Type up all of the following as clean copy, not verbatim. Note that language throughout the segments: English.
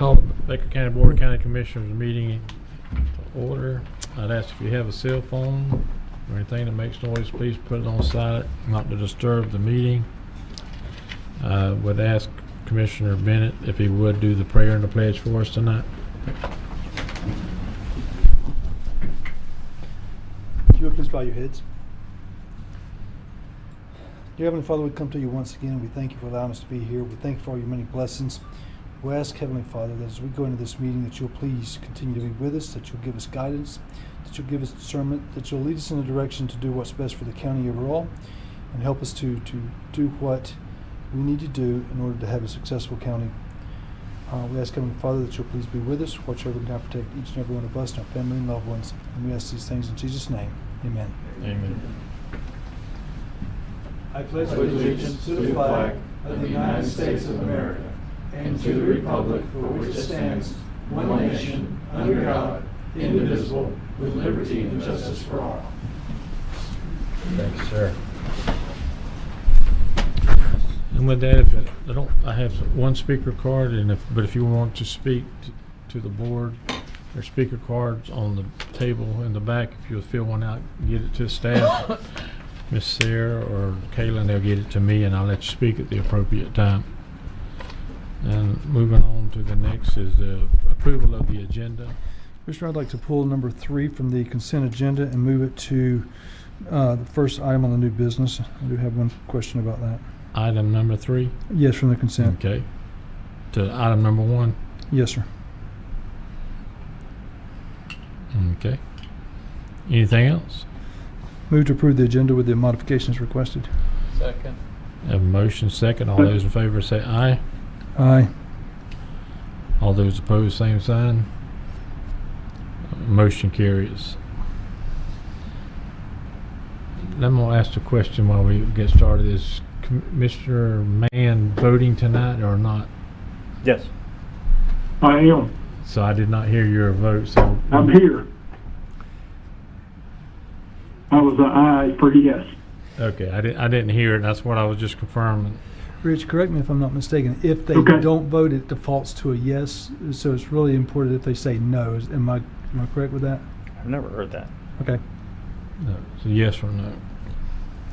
Call the Baker County Board of County Commissioners meeting to order. I'd ask if you have a cell phone or anything that makes noise, please put it on silent, not to disturb the meeting. Would ask Commissioner Bennett if he would do the prayer and the pledge for us tonight. If you would please bow your heads. Dear Heavenly Father, we come to you once again. We thank you for allowing us to be here. We thank you for all your many blessings. We ask, Heavenly Father, that as we go into this meeting, that you'll please continue to be with us, that you'll give us guidance, that you'll give us discernment, that you'll lead us in a direction to do what's best for the county overall, and help us to do what we need to do in order to have a successful county. We ask, Heavenly Father, that you'll please be with us, watch over and God protect each and every one of us and our family and loved ones. And we ask these things in Jesus' name. Amen. Amen. I pledge allegiance to the flag of the United States of America and to the republic for which it stands, one nation, under God, indivisible, with liberty and justice for all. Thank you, sir. And with that, I have one speaker card, but if you want to speak to the board, there's speaker cards on the table in the back. If you'll fill one out, get it to staff. Miss Sarah or Kaylin, they'll get it to me, and I'll let you speak at the appropriate time. And moving on to the next is the approval of the agenda. Commissioner, I'd like to pull number 3 from the consent agenda and move it to the first item on the new business. I do have one question about that. Item number 3? Yes, from the consent. Okay. To item number 1? Yes, sir. Okay. Anything else? Move to approve the agenda with the modifications requested. Second. Have a motion second. All those in favor say aye. Aye. All those opposed, same sign. Motion carries. I'm going to ask a question while we get started. Is Commissioner Mann voting tonight or not? Yes. I am. So I did not hear your vote. So I'm here. I was an aye for yes. Okay, I didn't hear it. That's what I was just confirming. Rich, correct me if I'm not mistaken. If they Okay. don't vote, it defaults to a yes. So it's really important if they say no. Am I correct with that? I've never heard that. Okay. No, so yes or no.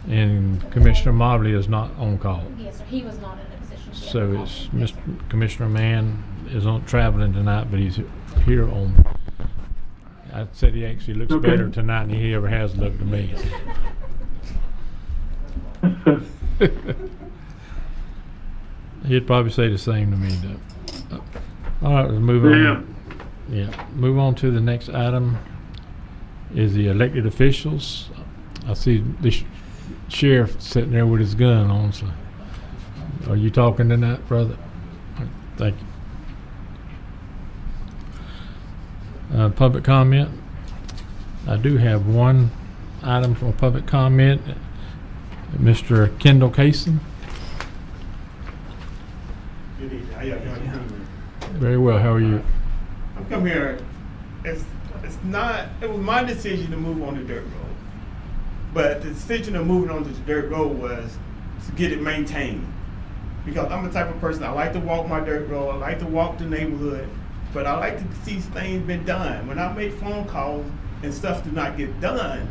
And Commissioner Mobley is not on call. Yes, sir. He was not in a position to. So call it's me. Yes, Mr. sir. Commissioner Mann is on traveling tonight, but he's here on. I said he actually looks Okay. better tonight than he ever has looked to me. He'd probably say the same to me, though. All right, let's move on. Yeah, move on to the next item. Is the elected officials. I see the sheriff sitting there with his gun on. So, are you talking tonight, brother? Thank you. Public comment. I do have one item for public comment. Mr. Kendall Kaysen. Good evening. How y'all doing? Very well. How are you? I've come here. It was my decision to move on the dirt road, but the decision of moving on to the dirt road was to get it maintained. Because I'm the type of person, I like to walk my dirt road, I like to walk the neighborhood, but I like to see things been done. When I make phone calls and stuff do not get done,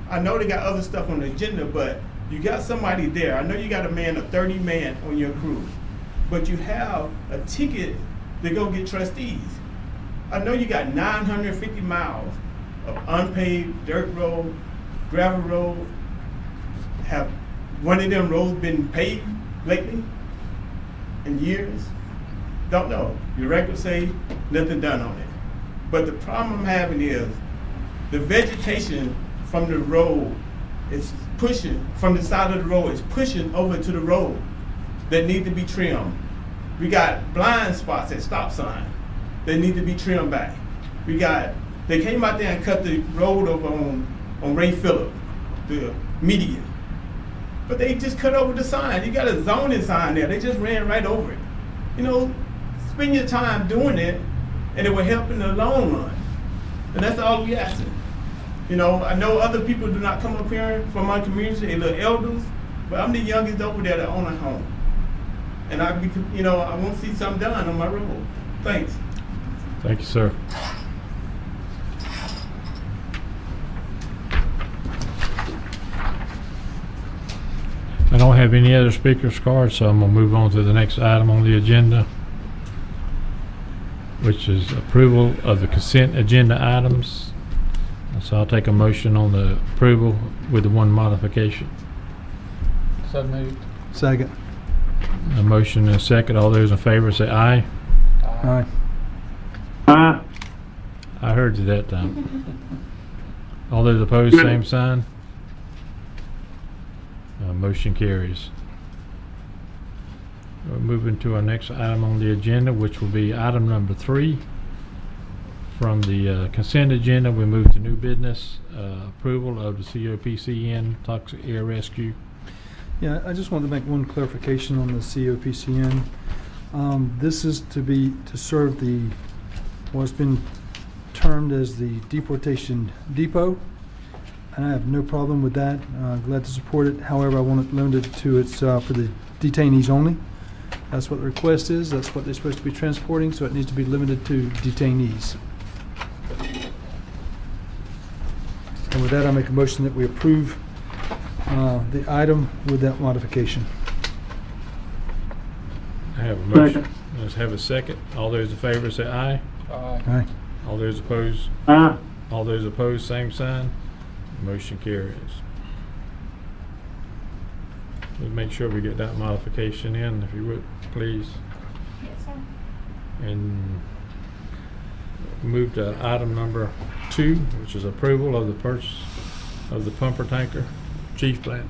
I know they got other stuff on the agenda, but you got somebody there. I know you got a 30 man on your crew, but you have a ticket to go get trustees. I know you got 950 miles of unpaved dirt road, gravel road. Have one of them roads been paved lately in years? Don't know. Your records say nothing done on it. But the problem I'm having is the vegetation from the road is pushing, from the side of the road, is pushing over to the road that need to be trimmed. We got blind spots at stop sign that need to be trimmed back. They came out there and cut the road over on Ray Phillip, the median. But they just cut over the sign. You got a zoning sign there. They just ran right over it. You know, spend your time doing it, and it will help in the long run. And that's all we asking. You know, I know other people do not come up here from my community, they little elders, but I'm the youngest over there that own a home. And I want to see something done on my road. Thanks. Thank you, sir. I don't have any other speakers cards, so I'm gonna move on to the next item on the agenda, which is approval of the consent agenda items. So I'll take a motion on the approval with the one modification. So moved. Second. A motion and a second. All those in favor say aye. Aye. Aye. I heard you that time. All those opposed, same sign. Motion carries. We're moving to our next item on the agenda, which will be item number 3. From the consent agenda, we move to new business, approval of the COPCN Toxic Air Rescue. Yeah, I just wanted to make one clarification on the COPCN. This is to serve what's been termed as the deportation depot. And I have no problem with that. Glad to support it. However, I want it limited to for the detainees only. That's what the request is. That's what they're supposed to be transporting, so it needs to be limited to detainees. And with that, I make a motion that we approve the item with that modification. I have a motion. Second. Let's have a second. All those in favor say aye. Aye. All those opposed, Aye. same sign. Motion carries. We'll make sure we get that modification in, if you would, please. Yes, sir. And move to item number 2, which is approval of the purchase of the pumper tanker. Chief Blanton.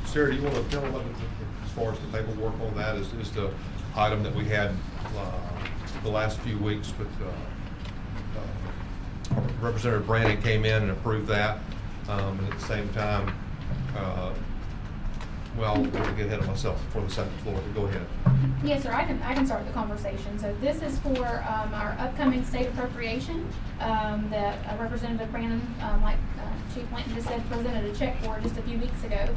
Sarah, do you want to tell what, as far as the paperwork on that, is the item that we had the last few weeks with Representative Brandon came in and approved that, and at the same time, well, I'm going to get ahead of myself before the second floor, but go ahead. Yes, sir, I can start the conversation. So this is for our upcoming state appropriation that Representative Brandon, like Chief Blanton just said, presented a check for just a few weeks ago.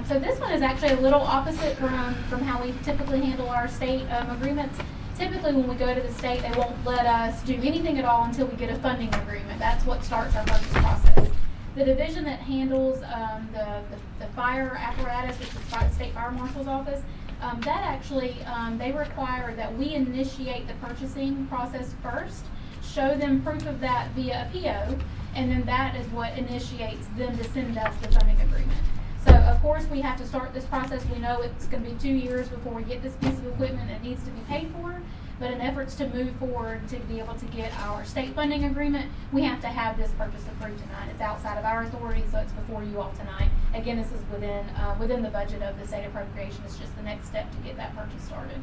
So this one is actually a little opposite from how we typically handle our state agreements. Typically, when we go to the state, they won't let us do anything at all until we get a funding agreement. That's what starts our purchase process. The division that handles the fire apparatus, which is the State Fire Marshal's office, that actually, they require that we initiate the purchasing process first, show them proof of that via a PO, and then that is what initiates them to send us the funding agreement. So, of course, we have to start this process. We know it's going to be 2 years before we get this piece of equipment. It needs to be paid for. But in efforts to move forward to be able to get our state funding agreement, we have to have this purchase approved tonight. It's outside of our authority, so it's before you all tonight. Again, this is within the budget of the state appropriation. It's just the next step to get that purchase started.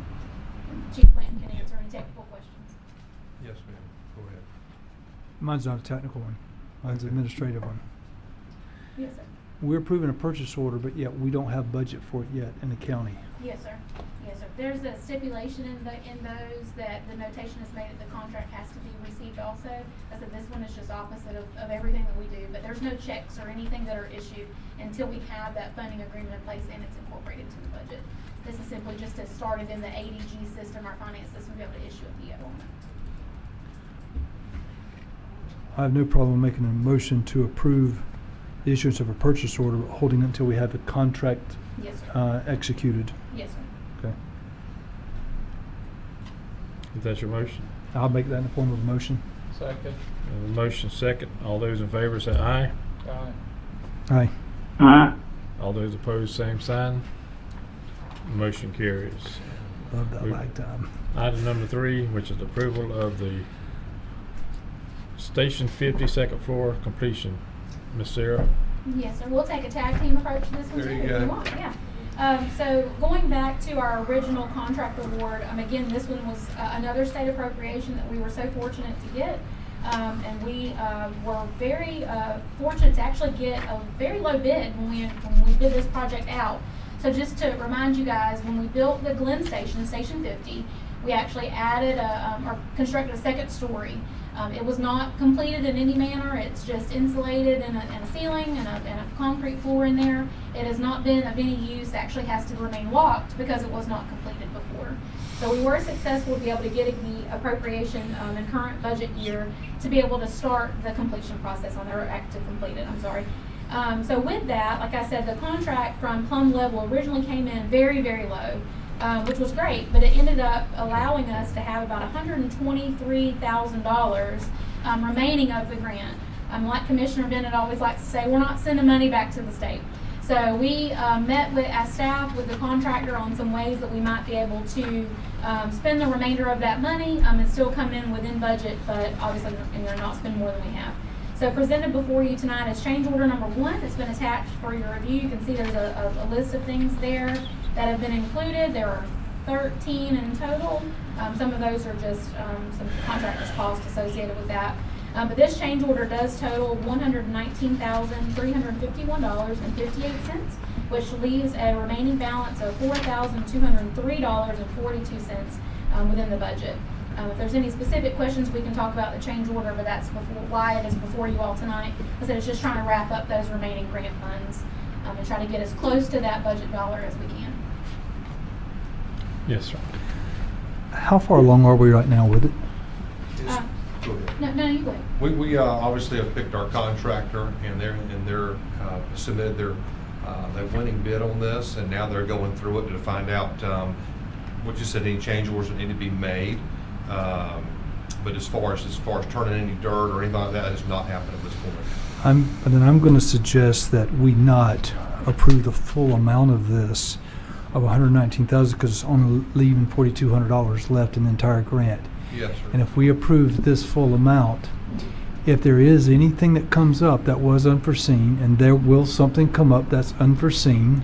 And Chief Blanton can answer any technical questions. Yes, ma'am. Go ahead. Mine's not a technical one. Mine's an administrative one. Yes, sir. We're approving a purchase order, but yet we don't have budget for it yet in the county. Yes, sir. Yes, sir. There's a stipulation in those that the notation is made that the contract has to be received also. I said this one is just opposite of everything that we do, but there's no checks or anything that are issued until we have that funding agreement in place and it's incorporated into the budget. This is simply just to start it in the ADG system, our finance system, to be able to issue a PO on it. I have no problem making a motion to approve the issuance of a purchase order, but holding it until we have the contract Yes, sir. executed. Yes, sir. Okay. Is that your motion? I'll make that in the form of a motion. Second. A motion second. All those in favor say aye. Aye. Aye. Aye. All those opposed, same sign. Motion carries. Love that We- lag time. Item number 3, which is approval of the Station 50 second floor completion. Ms. Sarah? Yes, sir. We'll take a tag team approach to this one There too, you if go. you want. Yeah. So going back to our original contract award, again, this one was another state appropriation that we were so fortunate to get. And we were very fortunate to actually get a very low bid when we bid this project out. So just to remind you guys, when we built the Glen Station, Station 50, we actually added or constructed a second story. It was not completed in any manner. It's just insulated in a ceiling and a concrete floor in there. It has not been of any use, actually has to remain locked because it was not completed before. So we were successful to be able to get the appropriation in current budget year to be able to start the completion process on there, or to complete it, I'm sorry. So with that, like I said, the contract from Plum Level originally came in very, very low. Which was great, but it ended up allowing us to have about $123,000 remaining of the grant. Like Commissioner Bennett always likes to say, we're not sending money back to the state. So we met with, as staff, with the contractor on some ways that we might be able to spend the remainder of that money and still come in within budget, but obviously not spend more than we have. So presented before you tonight is change order number 1. It's been attached for your review. You can see there's a list of things there that have been included. There are 13 in total. Some of those are just some contractor's costs associated with that. But this change order does total $119,351.58, which leaves a remaining balance of $4,203.42 within the budget. If there's any specific questions, we can talk about the change order, but that's why it is before you all tonight. I said it's just trying to wrap up those remaining grant funds and try to get as close to that budget dollar as we can. Yes, sir. How far along are we right now with it? Go ahead. No, you go ahead. We obviously have picked our contractor, and they're submitted their winning bid on this, and now they're going through it to find out what you said, any change orders that need to be made. But as far as turning any dirt or anything like that has not happened at this point. I'm going to suggest that we not approve the full amount of this of $119,000 because it's only leaving $4,200 left in the entire grant. Yes, sir. And if we approve this full amount, if there is anything that comes up that was unforeseen, and there will something come up that's unforeseen,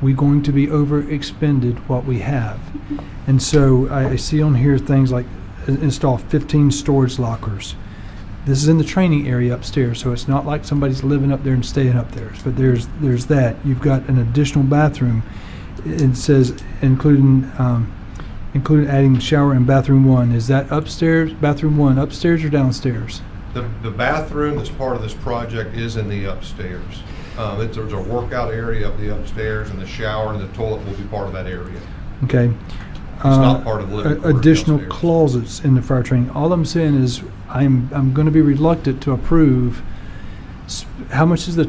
we're going to be overexpended what we have. And so I see on here things like install 15 storage lockers. This is in the training area upstairs, so it's not like somebody's living up there and staying up there. But there's that. You've got an additional bathroom. It says including adding shower and bathroom 1. Is that upstairs, bathroom 1, upstairs or downstairs? The bathroom that's part of this project is in the upstairs. There's a workout area up the upstairs, and the shower and the toilet will be part of that area. Okay. It's not part of the living quarters Additional downstairs. closets in the fire training. All I'm saying is I'm going to be reluctant to approve. How much is our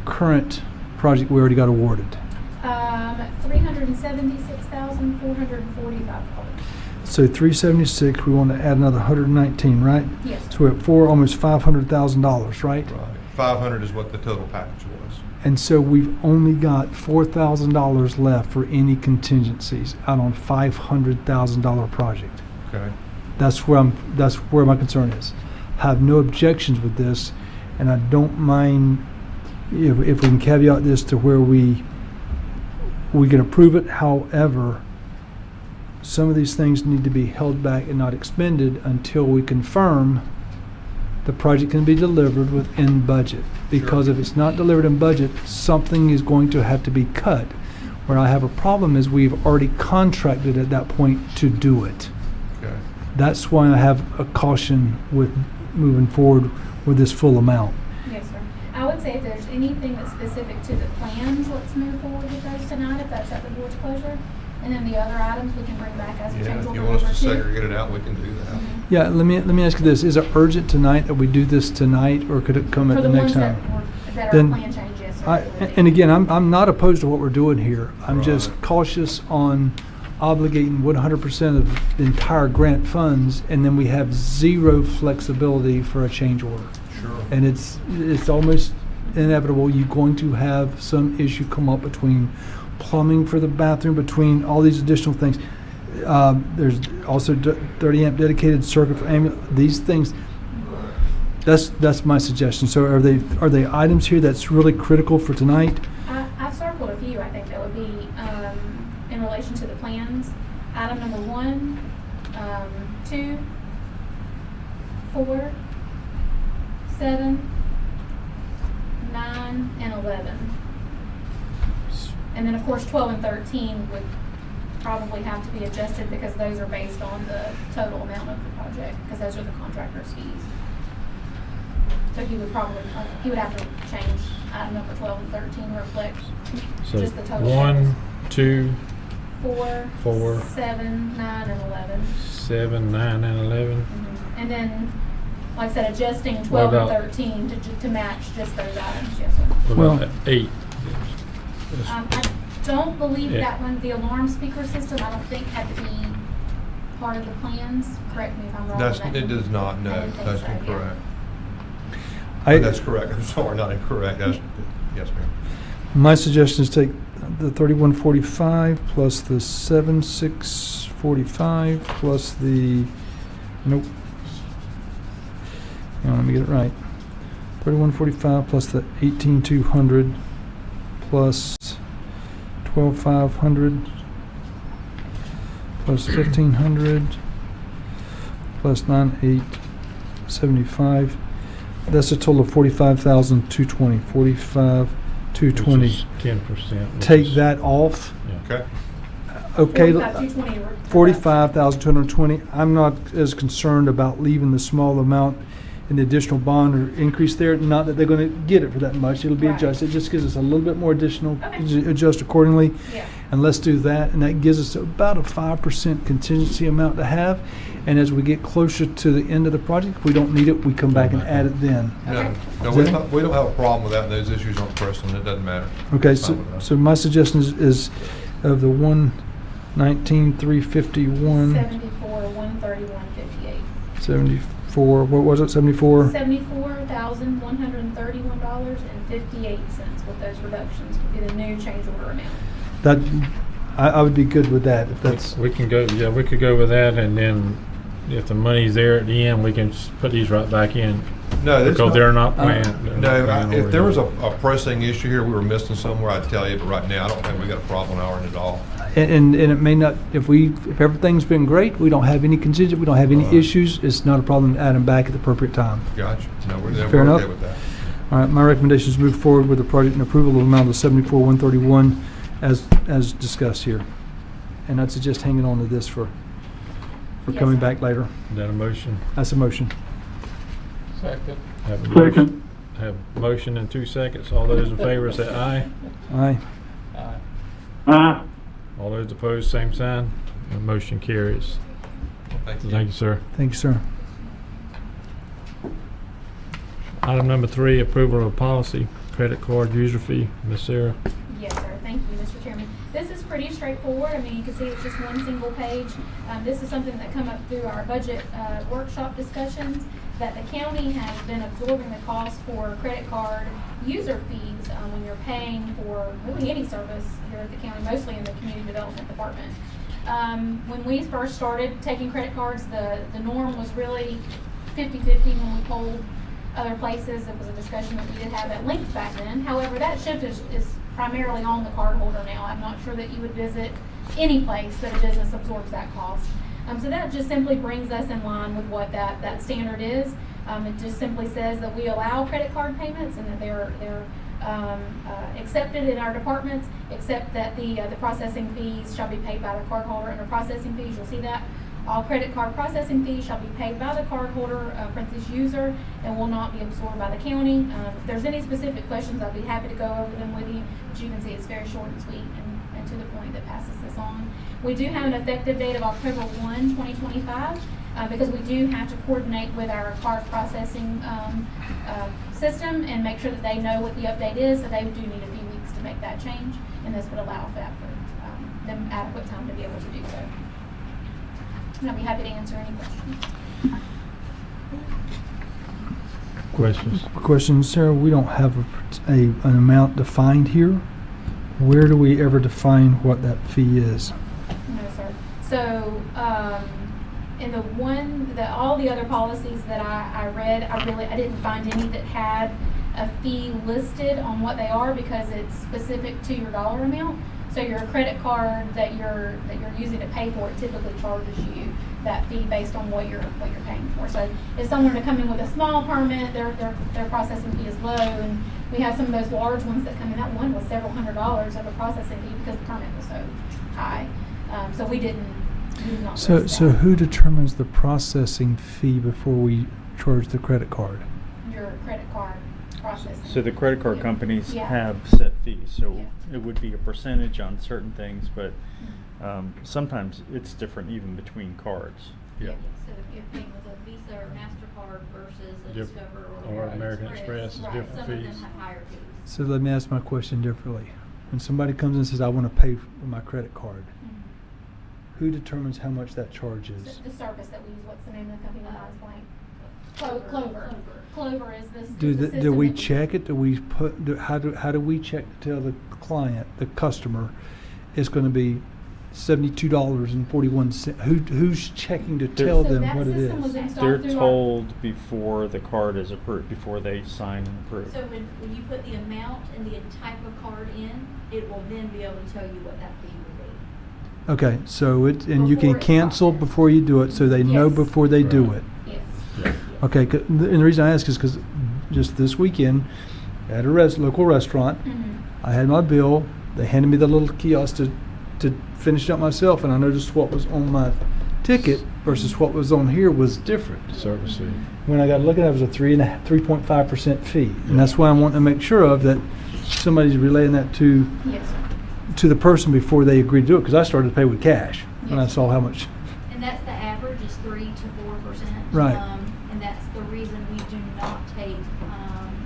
current project we already got awarded? $376,445. So 376. We want to add another 119, right? Yes. So we're at almost $500,000, right? Right. 500 is what the total package was. And so we've only got $4,000 left for any contingencies out on a $500,000 project. Okay. That's where my concern is. I have no objections with this, and I don't mind if we can caveat this to where we can approve it. However, some of these things need to be held back and not expended until we confirm the project can be delivered within budget. Because if it's not delivered in budget, something is going to have to be cut. Where I have a problem is we've already contracted at that point to do it. Okay. That's why I have a caution with moving forward with this full amount. Yes, sir. I would say if there's anything that's specific to the plans, let's move forward with those tonight, if that's at the board's pleasure. And then the other items we can bring back as a Yeah, change if order you want us number to 2. segregate it out, we can do that. Yeah, let me ask you this: is it urgent tonight that we do this tonight, or could it come at For the the next ones time? that are Then plan change, yes, sir. it would be. And again, I'm not opposed to what we're doing here. I'm just Right. cautious on obligating 100% of the entire grant funds, and then we have zero flexibility for a change order. Sure. And it's almost inevitable. You're going to have some issue come up between plumbing for the bathroom, between all these additional things. There's also 30 amp dedicated circuit for these things. That's my suggestion. So are they items here that's really critical for tonight? I've circled a few, I think, that would be in relation to the plans. Item number 1, 2, 4, 7, 9, and 11. And then, of course, 12 and 13 would probably have to be adjusted because those are based on the total amount of the project, because those are the contractor's fees. So he would probably, he would have to change item number 12 and 13 to reflect So just the total. 1, 2, 4, 4, 7, 9, and 11. 7, 9, and 11. And then, like I said, adjusting What 12 and about- 13 to match just those items, yes, sir. What Well- about 8? I don't believe Yeah. that one, the alarm speaker system, I don't think had to be part of the plans. Correct me if I'm wrong. That's, on that. it does not, I no, didn't think that's so, yeah. incorrect. I- That's correct, I'm sorry, not incorrect, that's, yes, ma'am. My suggestion is take the 3145 plus the 7645 plus the, nope. Hang on, let me get it right. 3145 plus the 18200 plus 12500 plus 1500 plus 9875. That's a total of 45,220. 45,220. Which is 10%. which Take is- that off. yeah. Okay, Okay, 45,220 or- 45,220. I'm not as concerned about leaving the small amount in the additional bond or increase there. Not that they're going to get it for that much. It'll be Right. adjusted. It just gives us a little bit more additional, Okay. adjust accordingly. Yeah. And let's do that. And that gives us about a 5% contingency amount to have. And as we get closer to the end of the project, if we don't need it, we come back and add it then. no, Okay. no, we don't have a problem with that, and those issues aren't pressing, it doesn't matter. Okay, Fine with us. so my suggestion is of the 119,351. 74, 131.58. 74, what was it, 74? $74,131.58 with those reductions would be the new change order amount. That, I would be good with that, if that's, We can go, yeah, we could go with that, and then if the money's there at the end, we can put these right back in. No, that's Because they're not planned. they're not No, planned if there was a already. pressing issue here, we were missing somewhere, I'd tell you, but right now, I don't think we got a problem on our end at all. and it may not, if everything's been great, we don't have any contingent, we don't have any issues, it's not a problem to add them back at the appropriate time. Gotcha. No, we're Fair we're enough. okay with that. All right, my recommendation is move forward with the project and approval of the amount of 74,131 as discussed here. And I'd suggest hanging on to this for Yes, coming sir. back later. Is that a motion? That's a motion. Second. Have a motion, Second. have a motion in 2 seconds. All those in favor say aye. Aye. Aye. All those opposed, same sign. The motion carries. Thank you. Thank you, sir. Thank you, sir. Item number 3, approval of policy, credit card user fee. Ms. Sarah? Yes, sir. Thank you, Mr. Chairman. This is pretty straightforward. I mean, you can see it's just one single page. This is something that come up through our budget workshop discussions, that the county has been absorbing the cost for credit card user fees when you're paying for really any service here at the county, mostly in the community development department. When we first started taking credit cards, the norm was really 50-50 when we polled other places. It was a discussion that we did have at length back then. However, that shift is primarily on the cardholder now. I'm not sure that you would visit any place that a business absorbs that cost. So that just simply brings us in line with what that standard is. It just simply says that we allow credit card payments and that they're accepted in our departments, except that the processing fees shall be paid by the cardholder. Under processing fees, you'll see that all credit card processing fees shall be paid by the cardholder, parentheses user, and will not be absorbed by the county. If there's any specific questions, I'd be happy to go over them with you. But you can see it's very short and sweet and to the point that passes this on. We do have an effective date of October 1, 2025, because we do have to coordinate with our card processing system and make sure that they know what the update is. So they do need a few weeks to make that change, and this would allow for that for them adequate time to be able to do so. And I'll be happy to answer any questions. Questions? Question, Sarah, we don't have an amount defined here. Where do we ever define what that fee is? No, sir. So, in all the other policies that I read, I didn't find any that had a fee listed on what they are because it's specific to your dollar amount. So your credit card that you're using to pay for it typically charges you that fee based on what you're paying for. So if someone were to come in with a small permit, their processing fee is low, and we have some of those large ones that come in. That one was several $100s of a processing fee because the permit was so high. So we did not. So, list so that. who determines the processing fee before we charge the credit card? Your credit card processing. So the credit card Yeah. companies Yeah. have set fees, so Yeah. it would be a percentage on certain things, but sometimes it's different even between cards. Yeah. So if you're paying with a Visa or MasterCard versus a Diff- Discover or American Express is Right. different some of fees. them have higher fees. So let me ask my question differently. When somebody comes in and says, I want to pay with my credit card, Mhm. who determines how much that charge is? The service that we use, what's the name of the company that buys blank? Clover. Clover is this. Do is the do we system that check it? Do we put? How do we check to tell the client, the customer, it's going to be $72.41? Who's checking to tell So them that what it system was is? installed They're through our- told before the card is approved, before they sign and approve. So when you put the amount and the type of card in, it will then be able to tell you what that fee will be. Okay, so and you can Before it's cancel processed. before you do it, so they know Yes. before they do Right. it. Yes. Yeah. Okay, and the reason I ask is because just this weekend, at a local restaurant, Mhm. I had my bill. They handed me the little kiosk to finish up myself, and I noticed what was on my ticket versus what was on here was different. Service fee. When I got to look at it, it was a 3.5% fee, and that's why I want to make sure of that somebody's relaying that to Yes, sir. the person before they agree to do it. Because I started to pay with cash when I Yes. saw how much. And that's the average is 3 to 4%. Right. And that's the reason we do not take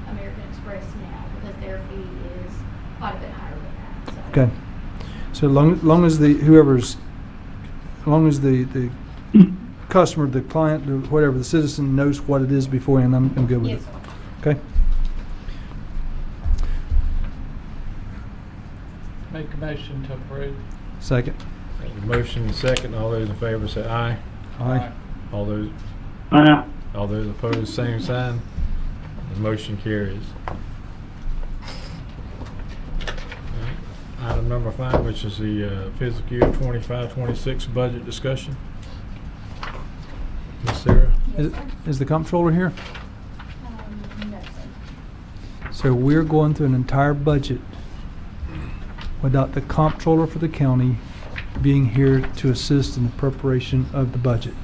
American Express now, because their fee is quite a bit higher than that. So. Okay, so long as the the customer, the client, whatever, the citizen knows what it is beforehand, I'm good with Yes, it. sir. Okay. Make a motion to approve. Second. Motion and second. All those in favor say aye. Aye. All those opposed, same sign. The motion carries. Alright. Item number 5, which is the fiscal year 25-26 budget discussion. Ms. Sarah? Yes, Is, sir. is the comptroller here? No, sir. So we're going through an entire budget without the comptroller for the county being here to assist in the preparation of the budget.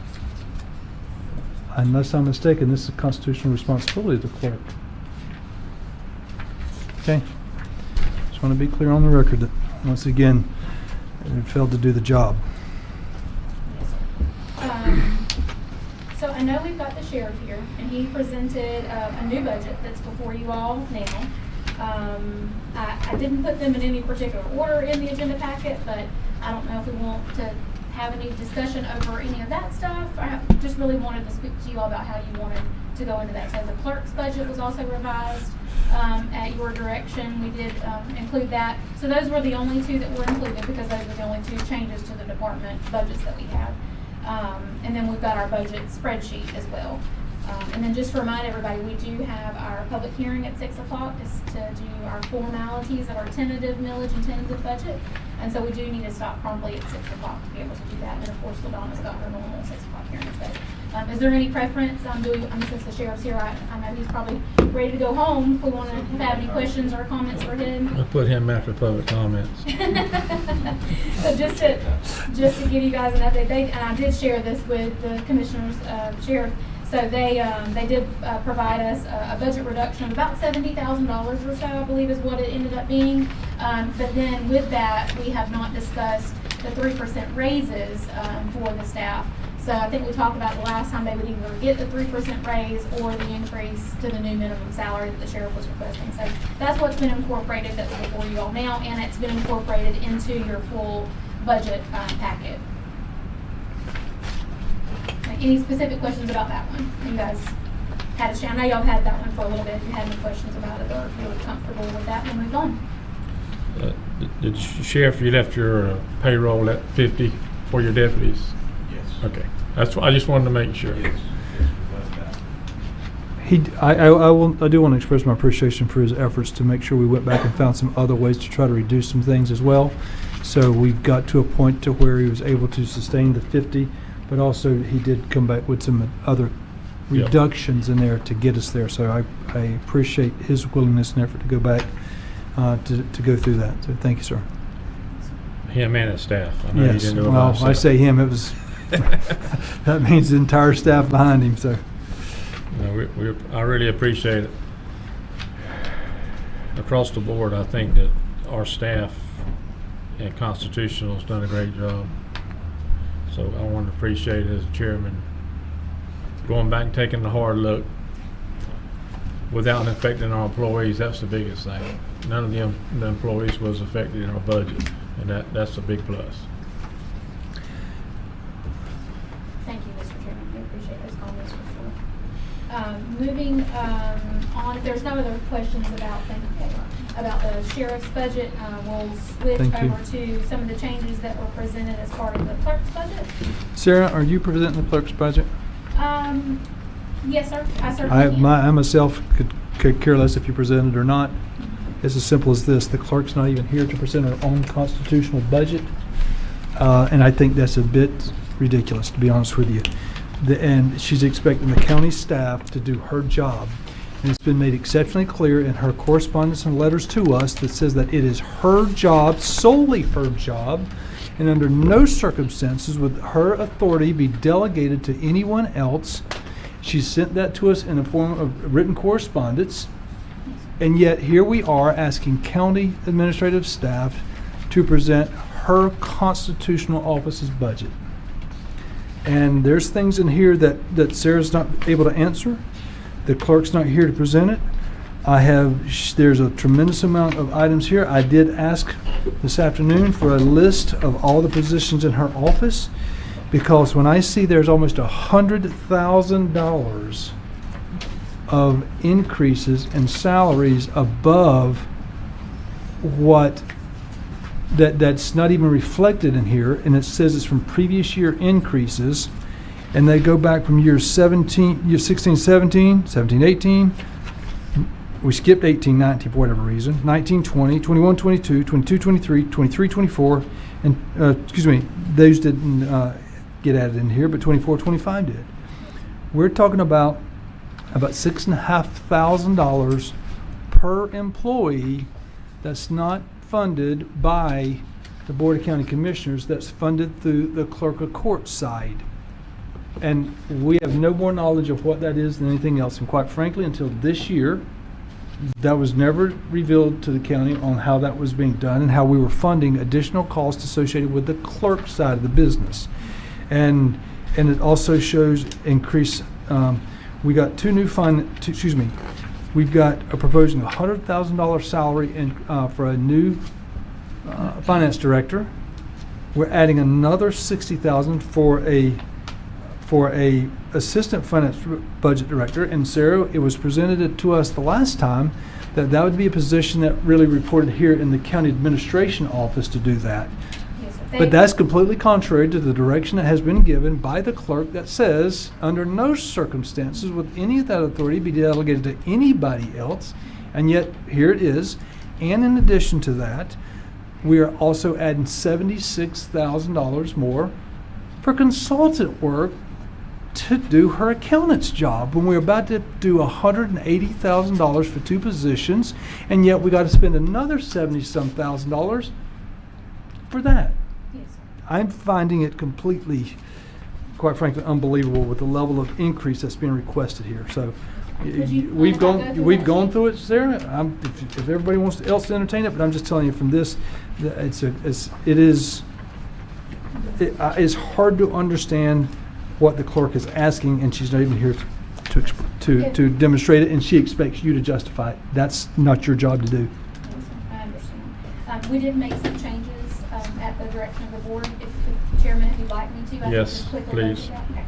Unless I'm mistaken, this is a constitutional responsibility of the clerk. Okay? Just want to be clear on the record that, once again, it failed to do the job. Yes, sir. So I know we've got the sheriff here, and he presented a new budget that's before you all now. I didn't put them in any particular order in the agenda packet, but I don't know if we want to have any discussion over any of that stuff. I just really wanted to speak to you all about how you wanted to go into that. So the clerk's budget was also revised at your direction. We did include that. So those were the only two that were included, because those were the only two changes to the department budgets that we have. And then we've got our budget spreadsheet as well. And then just to remind everybody, we do have our public hearing at 6 o'clock to do our formalities of our tentative millage and tentative budget. And so we do need to stop promptly at 6 o'clock to be able to do that. And of course, LaDonna's got her normal 6 o'clock hearing. So, is there any preference? Since the sheriff's here, I know he's probably ready to go home. If we want to have any questions or comments for him. I'll put him after public comments. So just to give you guys an update, and I did share this with the commissioners, sheriff. So they did provide us a budget reduction of about $70,000 or so, I believe is what it ended up being. But then with that, we have not discussed the 3% raises for the staff. So I think we talked about the last time they would either get the 3% raise or the increase to the new minimum salary that the sheriff was requesting. So that's what's been incorporated, that's before you all now, and it's been incorporated into your full budget packet. Any specific questions about that one? You guys had a chance. I know y'all had that one for a little bit. If you had any questions about it, or if you were comfortable with that, we'll move on. Did Sheriff, you left your payroll at 50 for your deputies? Yes. Okay. I just wanted to make sure. Yes. I do want to express my appreciation for his efforts to make sure we went back and found some other ways to try to reduce some things as well. So we've got to a point to where he was able to sustain the 50, but also he did come back with some other Yep. reductions in there to get us there. So I appreciate his willingness and effort to go back to go through that. So thank you, sir. Him and his staff. I know you Yes, didn't do it by well, I himself. say him, it was, that means the entire staff behind him, so. No, I really appreciate it. Across the board, I think that our staff and Constitutional has done a great job. So I want to appreciate it as chairman, going back and taking the hard look without affecting our employees. That's the biggest thing. None of the employees was affected in our budget, and that's a big plus. Thank you, Mr. Chairman. We appreciate those comments for sure. Moving on, if there's no other questions about the sheriff's budget, we'll switch Thank you. over to some of the changes that were presented as part of the clerk's budget. Sarah, are you presenting the clerk's budget? Yes, sir. I certainly can. I myself could care less if you present it or not. It's as simple as this. The clerk's not even here to present her own constitutional budget. And I think that's a bit ridiculous, to be honest with you. And she's expecting the county staff to do her job. And it's been made exceptionally clear in her correspondence and letters to us that says that it is her job, solely her job, and under no circumstances would her authority be delegated to anyone else. She sent that to us in the form of written correspondence. And yet here we are asking county administrative staff to present her constitutional office's budget. And there's things in here that Sarah's not able to answer. The clerk's not here to present it. There's a tremendous amount of items here. I did ask this afternoon for a list of all the positions in her office, because when I see there's almost $100,000 of increases in salaries above what that's not even reflected in here, and it says it's from previous year increases, and they go back from year 16, 17, 17, 18. We skipped 18, 19 for whatever reason. 19, 20, 21, 22, 22, 23, 23, 24, and those didn't get added in here, but 24, 25 did. We're talking about $6,500 per employee that's not funded by the Board of County Commissioners, that's funded through the clerk of court side. And we have no more knowledge of what that is than anything else. And quite frankly, until this year, that was never revealed to the county on how that was being done and how we were funding additional costs associated with the clerk side of the business. And it also shows increase. We got we've got a proposing $100,000 salary for a new finance director. We're adding another $60,000 for a assistant finance budget director. And Sarah, it was presented to us the last time that would be a position that really reported here in the county administration office to do that. Yes, sir. But that's completely contrary to the direction that has been given by the clerk that says, under no circumstances would any of that authority be delegated to anybody else. And yet, here it is. And in addition to that, we are also adding $76,000 more for consultant work to do her accountant's job, when we're about to do $180,000 for two positions, and yet we got to spend another $70-some thousand for that. Yes, sir. I'm finding it completely, quite frankly, unbelievable with the level of increase that's being requested here. So we've gone through it, Sarah. If everybody wants else to entertain it, but I'm just telling you from this, it's hard to understand what the clerk is asking, and she's not even here to demonstrate it, and she expects you to justify it. That's not your job to do. Yes, sir. I understand. We did make some changes at the direction of the board. If Chairman, if you'd like me to, I Yes, can just quickly please. go through that. Okay.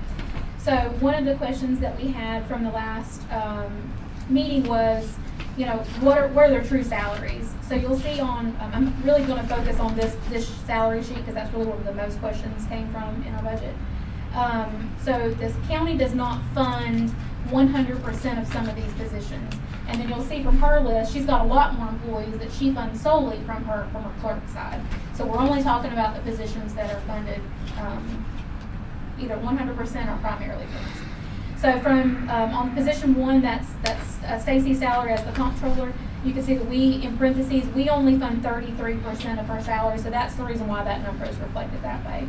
So one of the questions that we had from the last meeting was, what are their true salaries? So you'll see on, I'm really going to focus on this salary sheet because that's really where the most questions came from in our budget. So this county does not fund 100% of some of these positions. And then you'll see from her list, she's got a lot more employees that she funds solely from her clerk side. So we're only talking about the positions that are funded either 100% or primarily from us. So from on position one, that's Stacy's salary as the comptroller. you can see that we, in parentheses, we only fund 33% of her salary, so that's the reason why that number is reflected that way.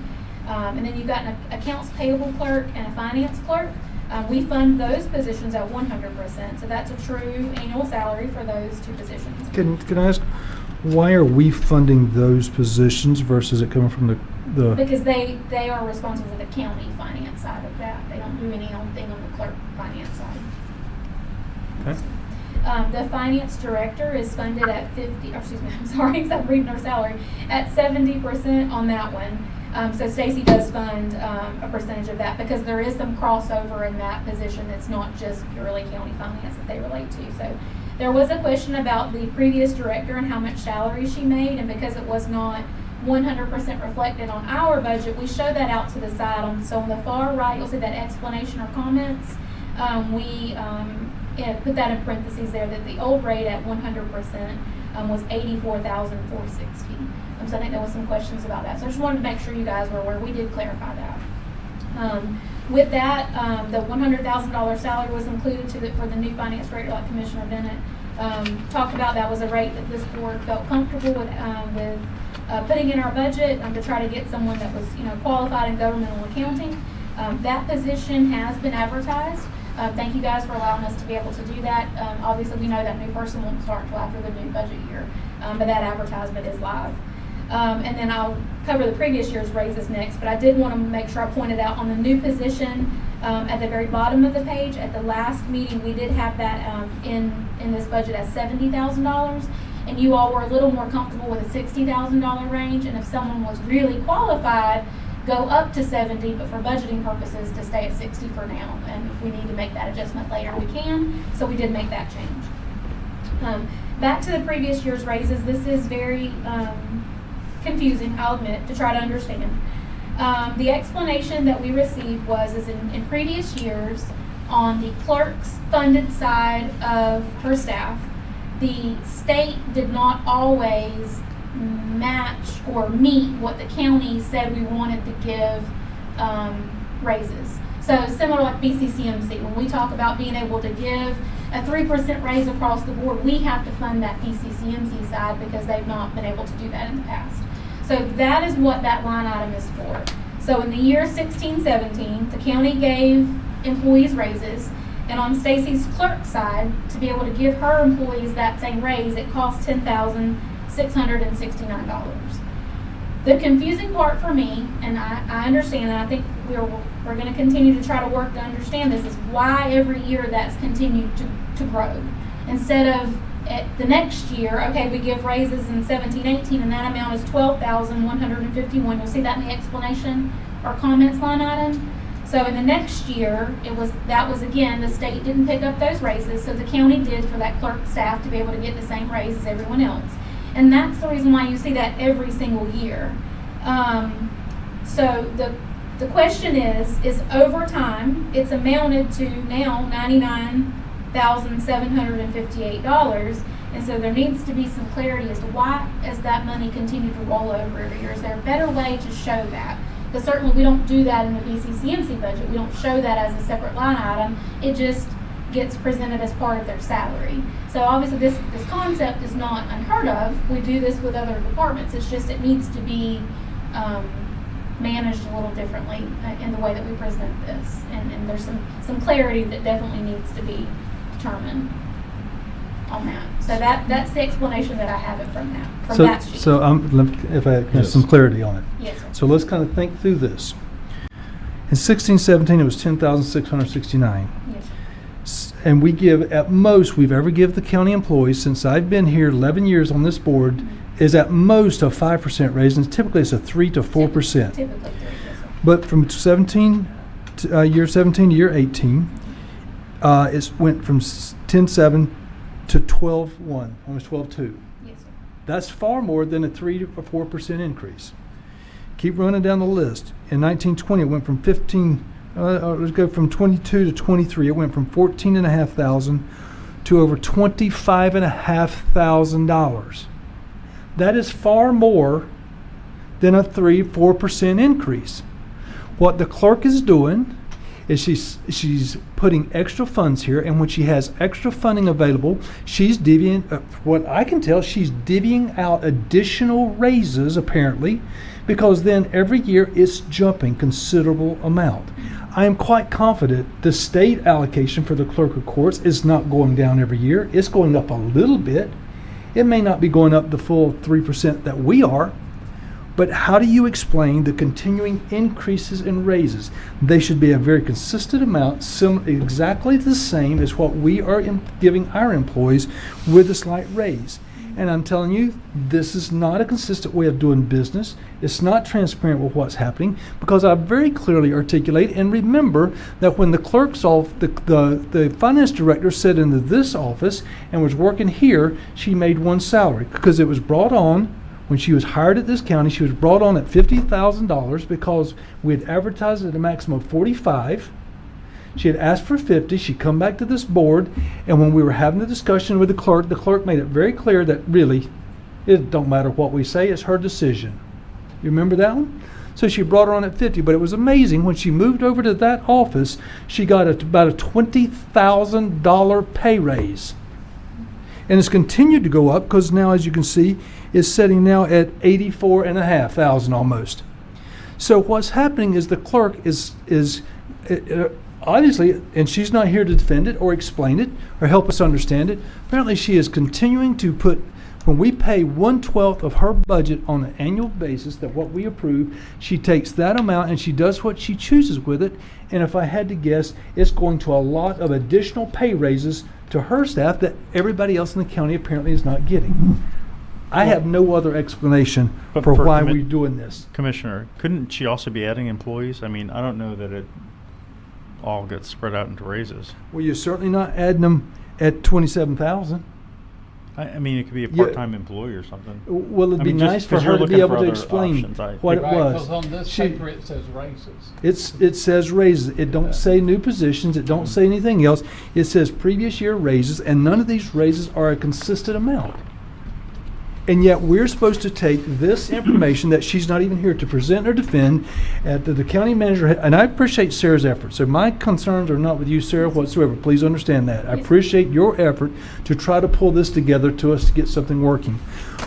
And then you've got an accounts payable clerk and a finance clerk. We fund those positions at 100%, so that's a true annual salary for those two positions. Can I ask, why are we funding those positions versus it coming from the? Because they are responsible for the county finance side of that. They don't do anything on the clerk finance side. Okay. The finance director is funded at 'cause I'm reading her salary, at 70% on that one. So Stacy does fund a percentage of that because there is some crossover in that position. It's not just purely county finance that they relate to. So there was a question about the previous director and how much salary she made, and because it was not 100% reflected on our budget, we show that out to the side. So on the far right, you'll see that explanation or comments. We put that in parentheses there, that the old rate at 100% was $84,460. So I think there was some questions about that. So I just wanted to make sure you guys were aware. We did clarify that. With that, the $100,000 salary was included for the new finance director, like Commissioner Bennett talked about. That was a rate that this board felt comfortable with putting in our budget to try to get someone that was qualified in governmental accounting. That position has been advertised. Thank you guys for allowing us to be able to do that. Obviously, we know that new person won't start until after the new budget year, but that advertisement is live. And then I'll cover the previous year's raises next, but I did want to make sure I pointed out on the new position at the very bottom of the page. At the last meeting, we did have that in this budget as $70,000, and you all were a little more comfortable with a $60,000 range, and if someone was really qualified, go up to 70, but for budgeting purposes to stay at 60 for now. And if we need to make that adjustment later, we can. So we did make that change. Back to the previous year's raises, this is very confusing, I'll admit, to try to understand. The explanation that we received was in previous years, on the clerk's funded side of her staff, the state did not always match or meet what the county said we wanted to give raises. So similar like BCCMC, when we talk about being able to give a 3% raise across the board, we have to fund that BCCMC side because they've not been able to do that in the past. So that is what that line item is for. So in the year 16-17, the county gave employees raises, and on Stacy's clerk side, to be able to give her employees that same raise, it cost $10,669. The confusing part for me, and I understand, and I think we're going to continue to try to work to understand this, is why every year that's continued to grow. Instead of the next year, okay, we give raises in 17-18, and that amount is $12,151. You'll see that in the explanation or comments line item. So in the next year, that was again, the state didn't pick up those raises, so the county did for that clerk staff to be able to get the same raise as everyone else. And that's the reason why you see that every single year. So the question is over time, it's amounted to now $99,758. And so there needs to be some clarity as to why has that money continued to roll over every year. Is there a better way to show that? Because certainly we don't do that in the BCCMC budget. We don't show that as a separate line item. It just gets presented as part of their salary. So obviously this concept is not unheard of. We do this with other departments. It's just it needs to be managed a little differently in the way that we present this. And there's some clarity that definitely needs to be determined on that. So that's the explanation that I have it from that sheet. So if I have Yes. some clarity on it. Yes, sir. So let's kind of think through this. In 16-17, it was $10,669. Yes. And we give, at most, we've ever given the county employees, since I've been here 11 years on this board, is at most a 5% raise, and typically it's a 3 to 4%. Typically, yes, sir. But from year 17 to year 18, it went from 10.7 to 12.1, almost 12.2. Yes, sir. That's far more than a 3 to 4% increase. Keep running down the list. In 1920, it went from let's go from 22 to 23. It went from $14,500 to over $25,500. That is far more than a 3-4% increase. What the clerk is doing is she's putting extra funds here, and when she has extra funding available, she's divvying, what I can tell, she's divvying out additional raises apparently, because then every year it's jumping considerable amount. I am quite confident the state allocation for the clerk of courts is not going down every year. It's going up a little bit. It may not be going up the full 3% that we are, but how do you explain the continuing increases in raises? They should be a very consistent amount, exactly the same as what we are giving our employees with a slight raise. And I'm telling you, this is not a consistent way of doing business. It's not transparent with what's happening, because I very clearly articulate and remember that when the clerk's the finance director sat into this office and was working here, she made one salary, because it was brought on when she was hired at this county. She was brought on at $50,000 because we had advertised at a maximum of 45. She had asked for 50. She'd come back to this board, and when we were having the discussion with the clerk made it very clear that really, it don't matter what we say, it's her decision. You remember that one? So she brought her on at 50, but it was amazing. When she moved over to that office, she got about a $20,000 pay raise. And it's continued to go up, because now, as you can see, it's sitting now at $84,500 almost. So what's happening is the clerk is obviously, and she's not here to defend it or explain it or help us understand it. Apparently she is continuing to put, when we pay 1/12 of her budget on an annual basis, that what we approve, she takes that amount and she does what she chooses with it. And if I had to guess, it's going to a lot of additional pay raises to her staff that everybody else in the county apparently is not getting. I have no other explanation But for why commi- we're doing this. Commissioner, couldn't she also be adding employees? I mean, I don't know that it all gets spread out into raises. Well, you're certainly not adding them at 27,000. I mean, it could be a Yeah. part-time employee or something. Well, it'd I be mean, just nice for 'cause you're her to be looking able for to other explain options, what it Right, was. 'cause on this She- paper it says raises. it says raises. It don't say new positions. It don't say anything else. It says previous year raises, and none of these raises are a consistent amount. And yet we're supposed to take this information that she's not even here to present or defend, that the county manager, and I appreciate Sarah's efforts. So my concerns are not with you, Sarah, whatsoever. Please understand that. I appreciate your effort to try to pull this together to us to get something working.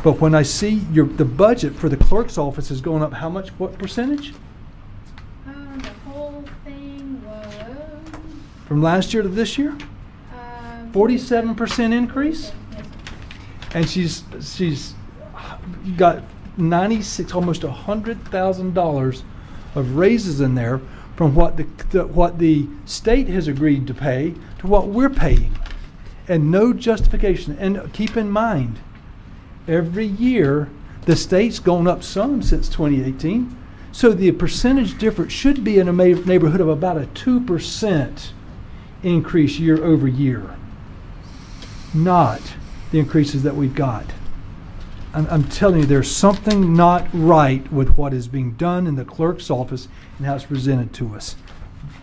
But when I see the budget for the clerk's office is going up, how much, what percentage? The whole thing was, From last year to this year? 47% increase? Yes, sir. And she's got 96, almost $100,000 of raises in there from what the state has agreed to pay to what we're paying, and no justification. And keep in mind, every year the state's gone up some since 2018, so the percentage difference should be in a neighborhood of about a 2% increase year over year, not the increases that we've got. I'm telling you, there's something not right with what is being done in the clerk's office and how it's presented to us.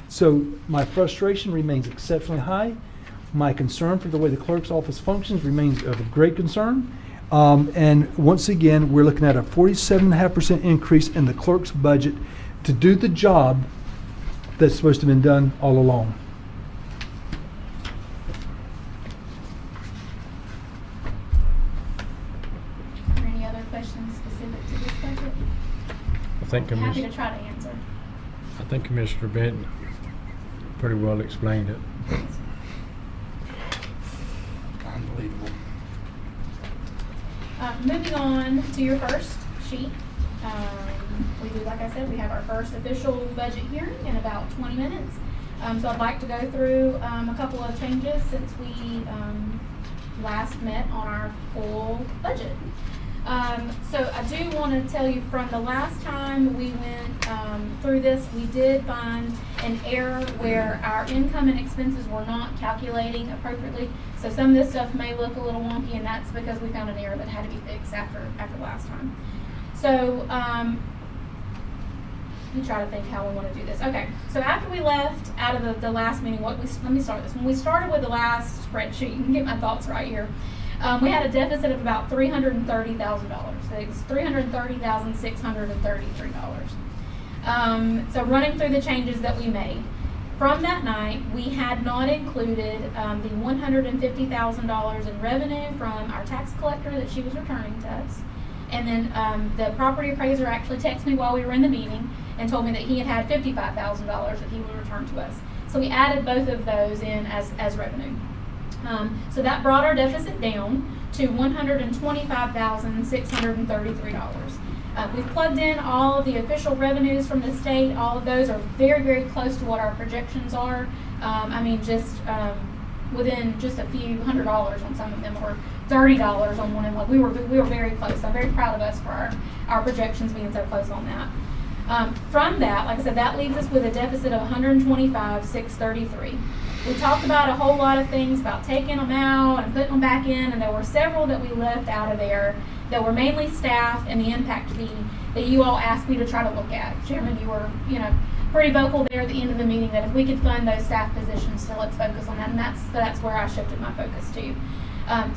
So my frustration remains exceptionally high. My concern for the way the clerk's office functions remains of great concern. And once again, we're looking at a 47.5% increase in the clerk's budget to do the job that's supposed to have been done all along. Are there any other questions specific to this budget? I think I'm happy to Commissioner, try to answer. I think Commissioner Benton pretty well explained it. Unbelievable. Moving on to your first sheet. We do, like I said, we have our first official budget hearing in about 20 minutes. So I'd like to go through a couple of changes since we last met on our full budget. So I do want to tell you, from the last time we went through this, we did find an error where our income and expenses were not calculating appropriately. So some of this stuff may look a little wonky, and that's because we found an error that had to be fixed after last time. So let me try to think how we want to do this. Okay, so after we left out of the last meeting, let me start this. When we started with the last spreadsheet, you can get my thoughts right here. We had a deficit of about $330,000. So it's $330,633. So running through the changes that we made, From that night, we had not included the $150,000 in revenue from our tax collector that she was returning to us. And then the property appraiser actually texted me while we were in the meeting and told me that he had $55,000 that he would return to us. So we added both of those in as revenue. So that brought our deficit down to $125,633. We've plugged in all of the official revenues from the state. All of those are very, very close to what our projections are. I mean, just within just a few $100 on some of them, or $30 on one of them. Like we were very close. I'm very proud of us for our projections being so close on that. From that, like I said, that leaves us with a deficit of $125,633. We talked about a whole lot of things about taking them out and putting them back in, and there were several that we left out of there that were mainly staff and the impact fee that you all asked me to try to look at. Chairman, you were, pretty vocal there at the end of the meeting that if we could fund those staff positions, so let's focus on that, and that's where I shifted my focus to.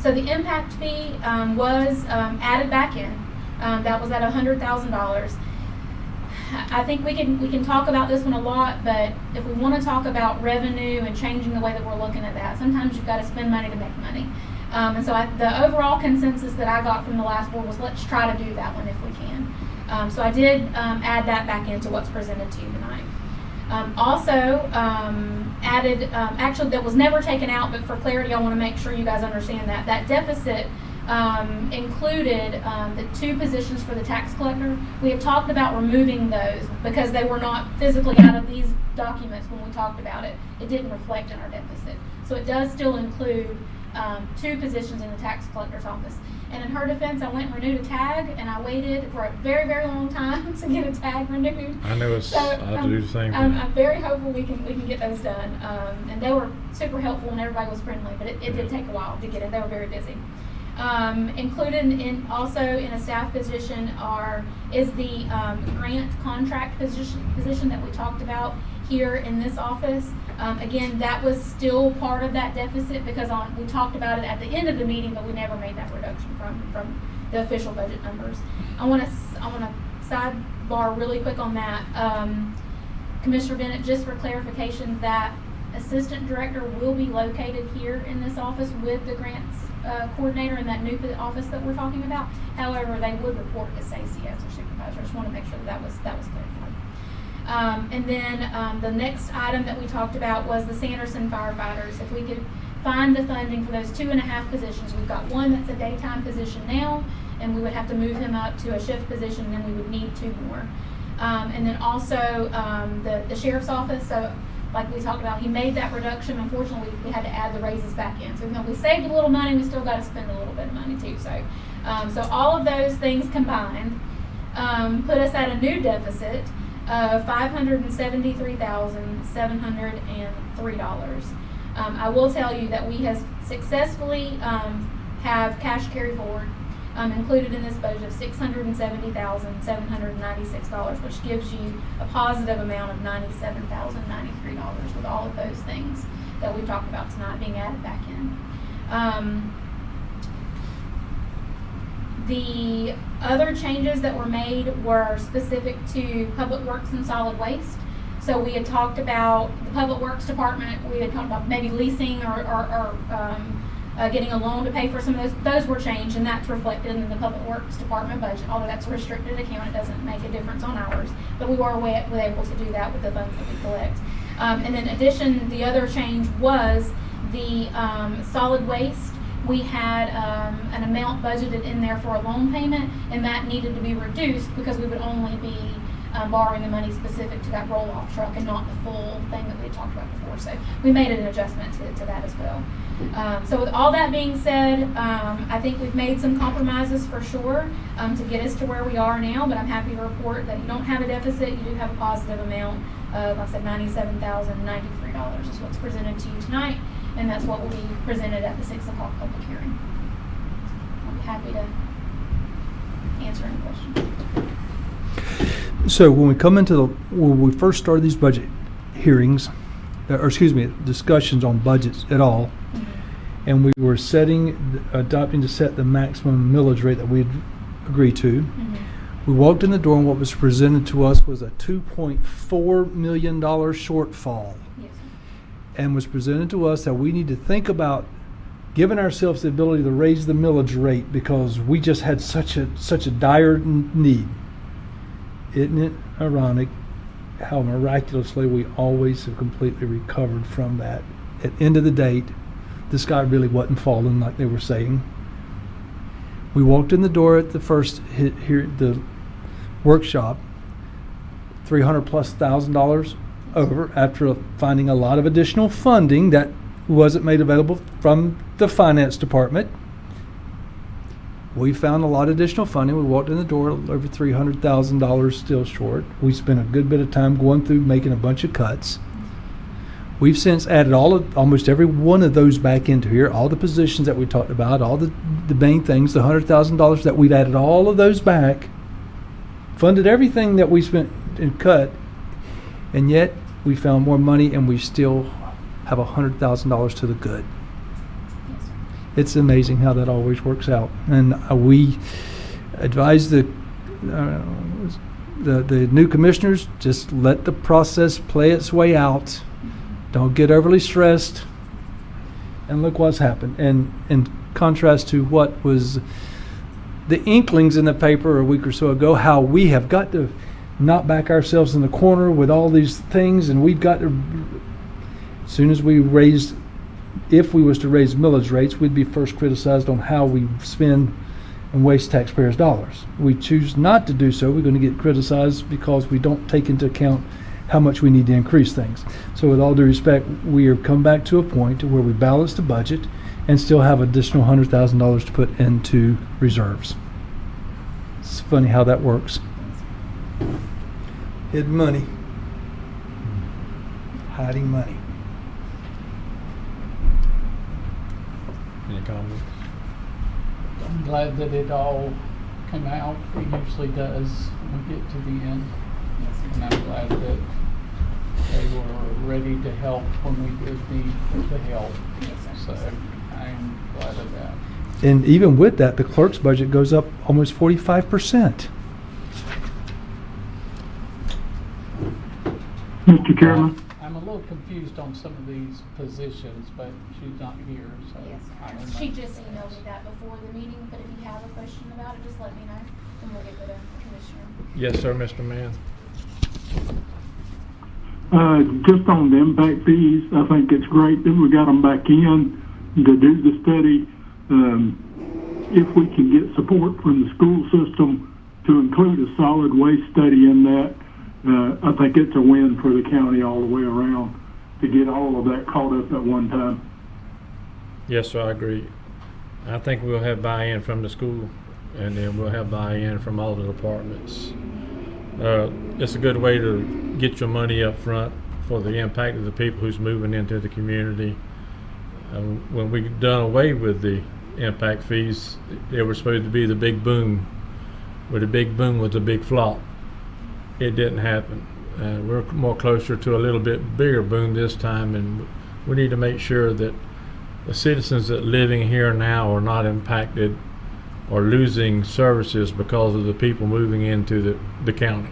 So the impact fee was added back in. That was at $100,000. I think we can talk about this one a lot, but if we want to talk about revenue and changing the way that we're looking at that, sometimes you've got to spend money to make money. And so the overall consensus that I got from the last board was let's try to do that one if we can. So I did add that back into what's presented to you tonight. Also added, actually that was never taken out, but for clarity I want to make sure you guys understand that deficit included the 2 positions for the tax collector. We had talked about removing those because they were not physically out of these documents when we talked about it. It didn't reflect in our deficit. So it does still include 2 positions in the tax collector's office. And in her defense, I went and renewed a tag, and I waited for a very, very long time to get a tag renewed. I know I'll do the same thing. I'm very hopeful we can get those done. And they were super helpful and everybody was friendly, but it did take a while to get it. They were very busy. Included in a staff position is the grant contract position that we talked about here in this office. Again, that was still part of that deficit because we talked about it at the end of the meeting, but we never made that reduction from the official budget numbers. I want to sidebar really quick on that. Commissioner Bennett, just for clarification, that assistant director will be located here in this office with the grants coordinator in that new office that we're talking about. However, they would report to Stacey as their supervisor. I just want to make sure that was clarified. And then the next item that we talked about was the Sanderson firefighters. If we could find the funding for those 2.5 positions, we've got one that's a daytime position now, and we would have to move him up to a shift position, and then we would need 2 more. And then also the sheriff's office. So like we talked about, he made that reduction. Unfortunately, we had to add the raises back in. So even though we saved a little money, we still got to spend a little bit of money too. So, so all of those things combined put us at a new deficit of $573,703. I will tell you that we have successfully have cash carry forward included in this budget of $670,796, which gives you a positive amount of $97,093 with all of those things that we've talked about tonight being added back in. The other changes that were made were specific to Public Works and Solid Waste. So we had talked about the Public Works Department. We had talked about maybe leasing or getting a loan to pay for some of those. Those were changed, and that's reflected in the Public Works Department budget. Although that's a restricted account, it doesn't make a difference on ours. But we were able to do that with the funds that we collect. And then in addition, the other change was the solid waste. We had an amount budgeted in there for a loan payment, and that needed to be reduced because we would only be borrowing the money specific to that roll-off truck and not the full thing that we had talked about before. So we made an adjustment to that as well. So with all that being said, I think we've made some compromises for sure to get us to where we are now, but I'm happy to report that you don't have a deficit, you do have a positive amount of, like I said, $97,093 is what's presented to you tonight, and that's what will be presented at the 6 o'clock public hearing. I'll be happy to answer any questions. So when we first started these budget hearings, discussions on budgets at all, and we were adopting to set the maximum millage rate that we'd agreed to. We walked in the door and what was presented to us was a $2.4 million shortfall. Yes, sir. And was presented to us that we need to think about giving ourselves the ability to raise the millage rate because we just had such a dire need. Isn't it ironic how miraculously we always have completely recovered from that? At the end of the day, the sky really wasn't falling like they were saying. We walked in the door at the first the workshop, $300,000+ over after finding a lot of additional funding that wasn't made available from the finance department. We found a lot of additional funding. We walked in the door over $300,000 still short. We spent a good bit of time going through making a bunch of cuts. We've since added almost every one of those back into here, all the positions that we talked about, all the main things, the $100,000 that we've added all of those back, funded everything that we spent and cut, and yet we found more money and we still have $100,000 to the good. Yes, sir. It's amazing how that always works out. And we advise the new commissioners, just let the process play its way out. Don't get overly stressed. And look what's happened. And in contrast to what was the inklings in the paper a week or so ago, how we have got to not back ourselves in the corner with all these things, and we've got to, as soon as if we was to raise millage rates, we'd be first criticized on how we spend and waste taxpayers' dollars. We choose not to do so. We're going to get criticized because we don't take into account how much we need to increase things. So with all due respect, we have come back to a point where we balance the budget and still have additional $100,000 to put into reserves. It's funny how that works. Hidden money. Hiding money. Any comments? I'm glad that it all came out. It usually does when we get to the end. And I'm glad that they were ready to help when we did need the help. Yes, So sir. I'm glad of that. And even with that, the clerk's budget goes up almost 45%. Mr. Chairman, I'm a little confused on some of these positions, but she's not here, so Yes, I sir. don't know. She just emailed me that before the meeting, but if you have a question about it, just let me know, and we'll get with the commissioner. Yes, sir, Mr. Mann. just on the impact fees, I think it's great that we got them back in to do the study. If we can get support from the school system to include a solid waste study in that, I think it's a win for the county all the way around to get all of that caught up at one time. Yes, sir, I agree. I think we'll have buy-in from the school, and then we'll have buy-in from all the departments. It's a good way to get your money up front for the impact of the people who's moving into the community. When we done away with the impact fees, they were supposed to be the big boom, where the big boom was the big flop. It didn't happen. We're more closer to a little bit bigger boom this time, and we need to make sure that the citizens that living here now are not impacted or losing services because of the people moving into the county.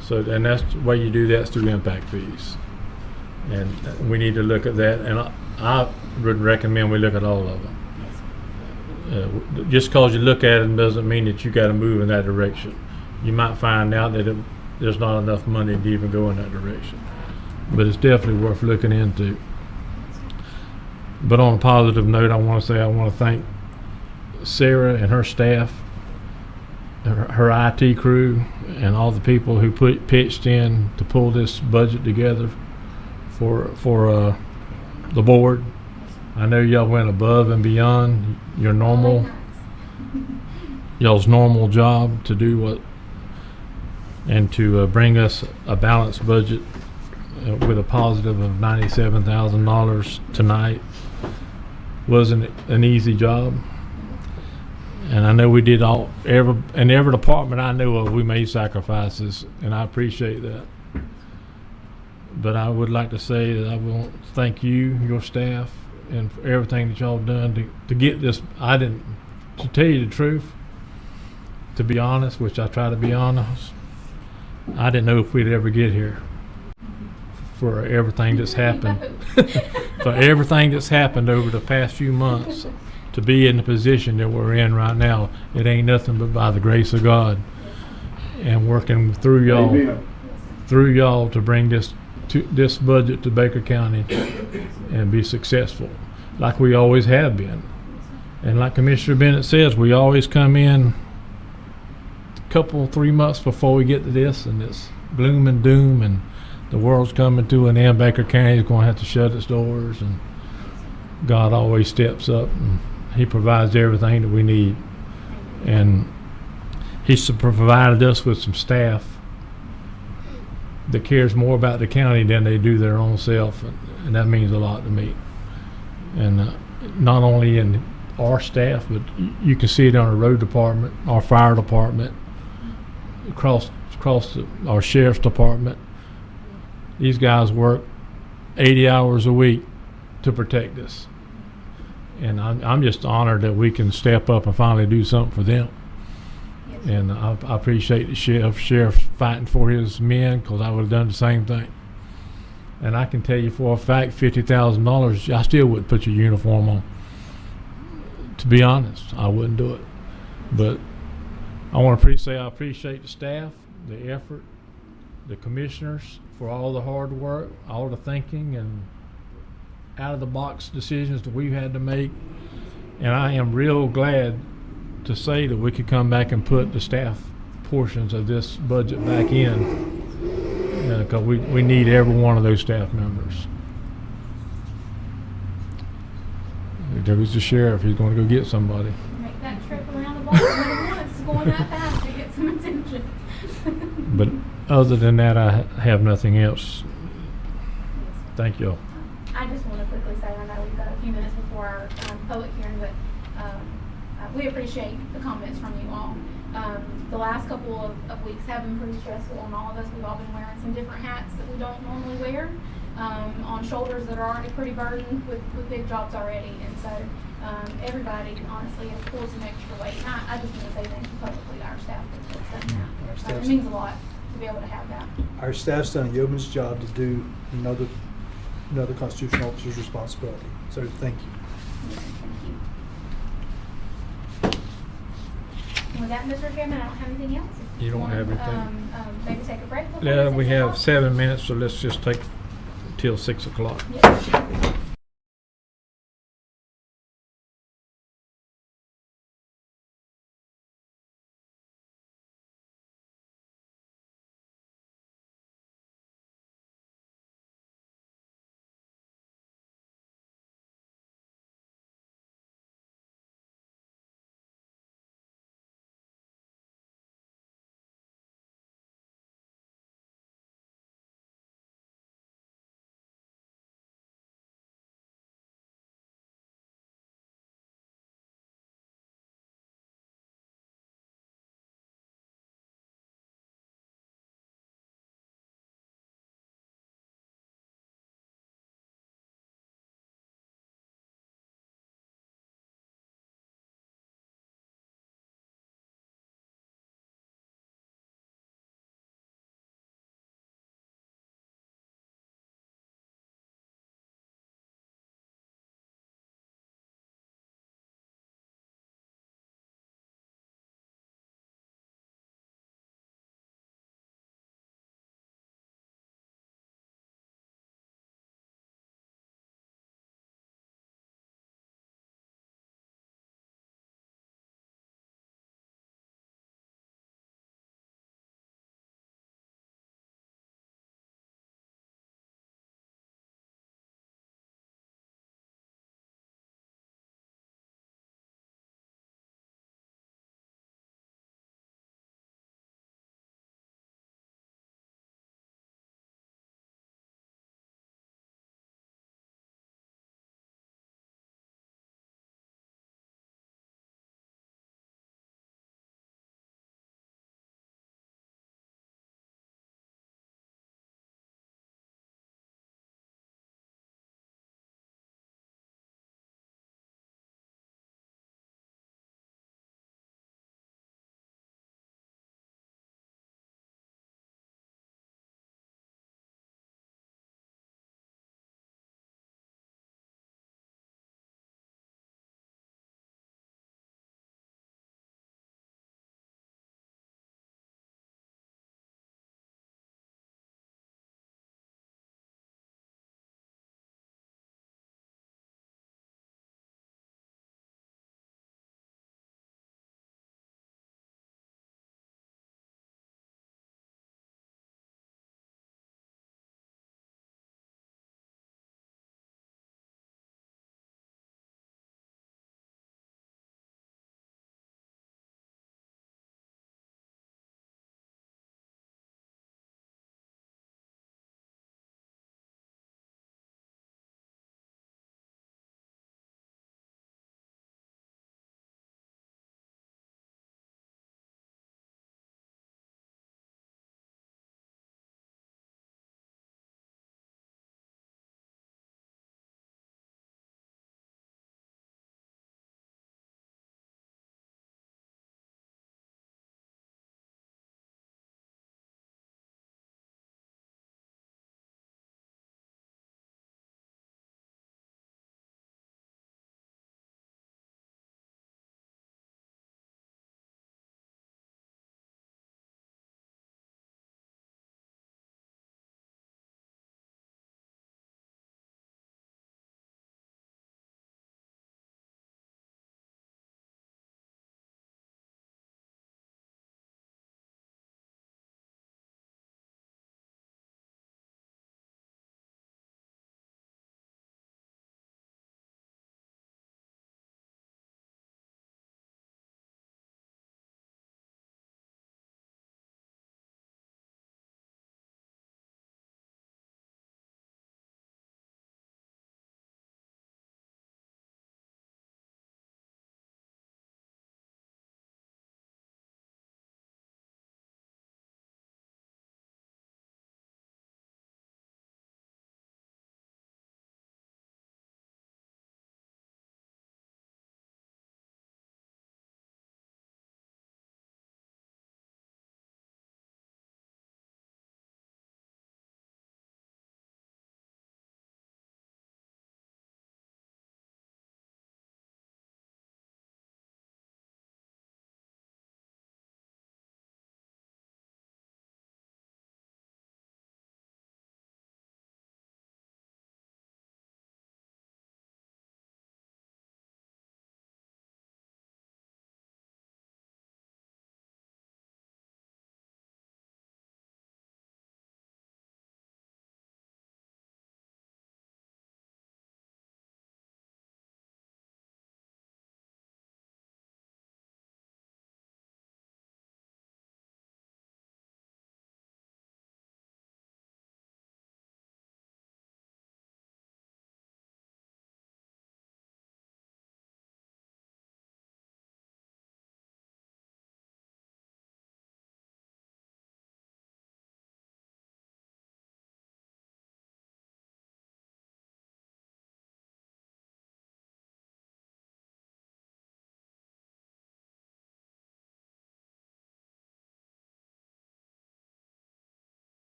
So, and that's the way you do that, through impact fees. And we need to look at that, and I would recommend we look at all of them. Just because you look at them doesn't mean that you got to move in that direction. You might find out that there's not enough money to even go in that direction. But it's definitely worth looking into. But on a positive note, I want to thank Sarah and her staff, her IT crew, and all the people who pitched in to pull this budget together for the board. I know y'all went above and beyond your y'all's normal job to do what, and to bring us a balanced budget with a positive of $97,000 tonight. Wasn't an easy job, and I know we did in every department I know of, we made sacrifices, and I appreciate that. But I would like to say that I want to thank you, your staff, and for everything that y'all done to get this. To tell you the truth, to be honest, which I try to be honest, I didn't know if we'd ever get here for everything that's happened. For everything that's happened over the past few months, to be in the position that we're in right now, it ain't nothing but by the grace of God and working through y'all to bring this budget to Baker County and be successful, like we always have been. And like Commissioner Bennett says, we always come in a couple, 3 months before we get to this, and it's gloom and doom, and the world's coming to an end. Baker County is going to have to shut its doors, and God always steps up, and He provides everything that we need. And He's provided us with some staff that cares more about the county than they do their own self, and that means a lot to me. And not only in our staff, but you can see it on our road department, our fire department, across our sheriff's department. These guys work 80 hours a week to protect us, and I'm just honored that we can step up and finally do something for them. Yes. And I appreciate the sheriff fighting for his men, because I would have done the same thing. And I can tell you for a fact, $50,000, I still wouldn't put your uniform on. To be honest, I wouldn't do it. But I want to say I appreciate the staff, the effort, the commissioners for all the hard work, all the thinking and out-of-the-box decisions that we've had to make. And I am real glad to say that we could come back and put the staff portions of this budget back in, because we need every one of those staff members. There goes the sheriff. He's going to go get somebody. Make that trip around the block more than once, it's going that fast to get some attention. But other than that, I have nothing else. Thank you. I just want to quickly say, I know we've got a few minutes before our public hearing, but we appreciate the comments from you all. The last couple of weeks have been pretty stressful on all of us. We've all been wearing some different hats that we don't normally wear, on shoulders that are already pretty burdened with big jobs already. And so everybody, honestly, has pulled some extra weight. And I just want to say thank you publicly to our staff that's done that. It means a lot to be able to have that. Our staff's done a yeoman's job to do another constitutional officer's responsibility. So thank you. Thank you. And with that, Mr. Chairman, I don't have anything else. If You don't want, have anything? Maybe take a break before Yeah, the we 6 have o'clock? 7 minutes, so let's just take till 6 o'clock. Yes.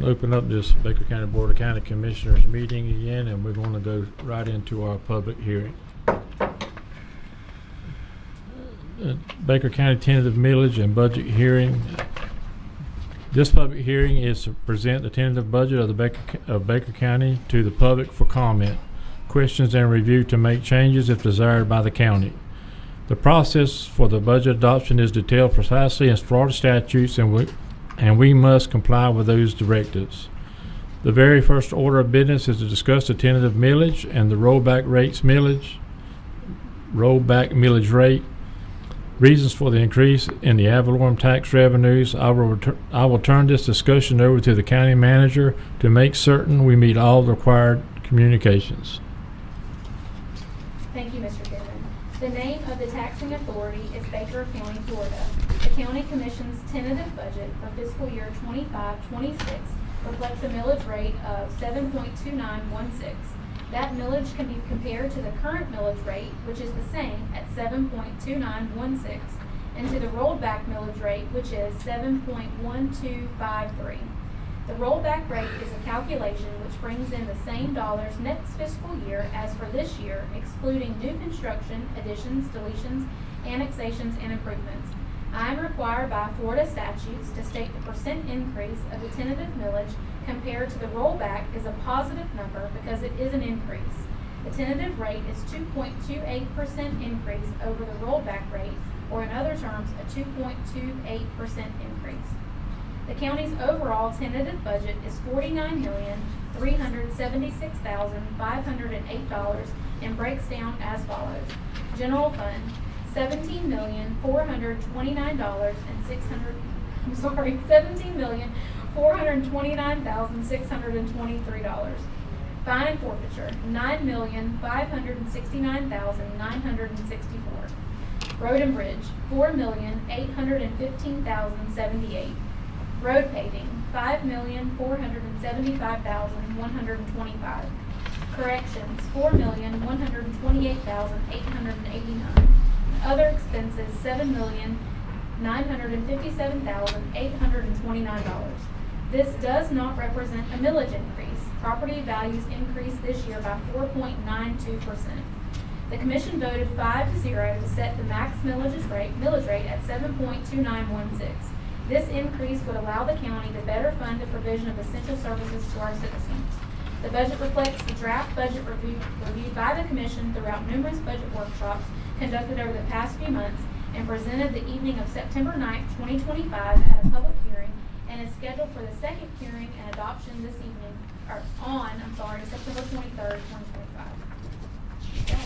to open up this Baker County Board of County Commissioners meeting again, and we're going to go right into our public hearing. Baker County tentative millage and budget hearing. This public hearing is to present the tentative budget of Baker County to the public for comment, questions, and review to make changes if desired by the county. The process for the budget adoption is detailed precisely in Florida statutes, and we must comply with those directives. The very first order of business is to discuss the tentative millage and the rollback millage rate. Reasons for the increase in the ad valorem tax revenues. I will turn this discussion over to the county manager to make certain we meet all the required communications. Thank you, Mr. Chairman. The name of the taxing authority is Baker County, Florida. The County Commission's tentative budget for fiscal year 25-26 reflects a millage rate of 7.2916. That millage can be compared to the current millage rate, which is the same at 7.2916, and to the rolled back millage rate, which is 7.1253. The rollback rate is a calculation which brings in the same dollars next fiscal year as for this year, excluding new construction, additions, deletions, annexations, and improvements. I am required by Florida statutes to state the percent increase of the tentative millage compared to the rollback is a positive number because it is an increase. The tentative rate is 2.28% increase over the rollback rate, or in other terms, a 2.28% increase. The county's overall tentative budget is $49,376,508 and breaks down as follows. General fund, $17,429,623. Fine and forfeiture, $9,569,964. Road and bridge, $4,815,078. Road paving, $5,475,125. Corrections, $4,128,889. Other expenses, $7,957,829. This does not represent a millage increase. Property values increased this year by 4.92%. The commission voted 5-0 to set the max millage rate at 7.2916. This increase would allow the county to better fund the provision of essential services to our citizens. The budget reflects the draft budget reviewed by the commission throughout numerous budget workshops conducted over the past few months and presented the evening of September 9th, 2025 at a public hearing, and is scheduled for the second hearing and adoption this evening, September 23rd, 2025. Okay.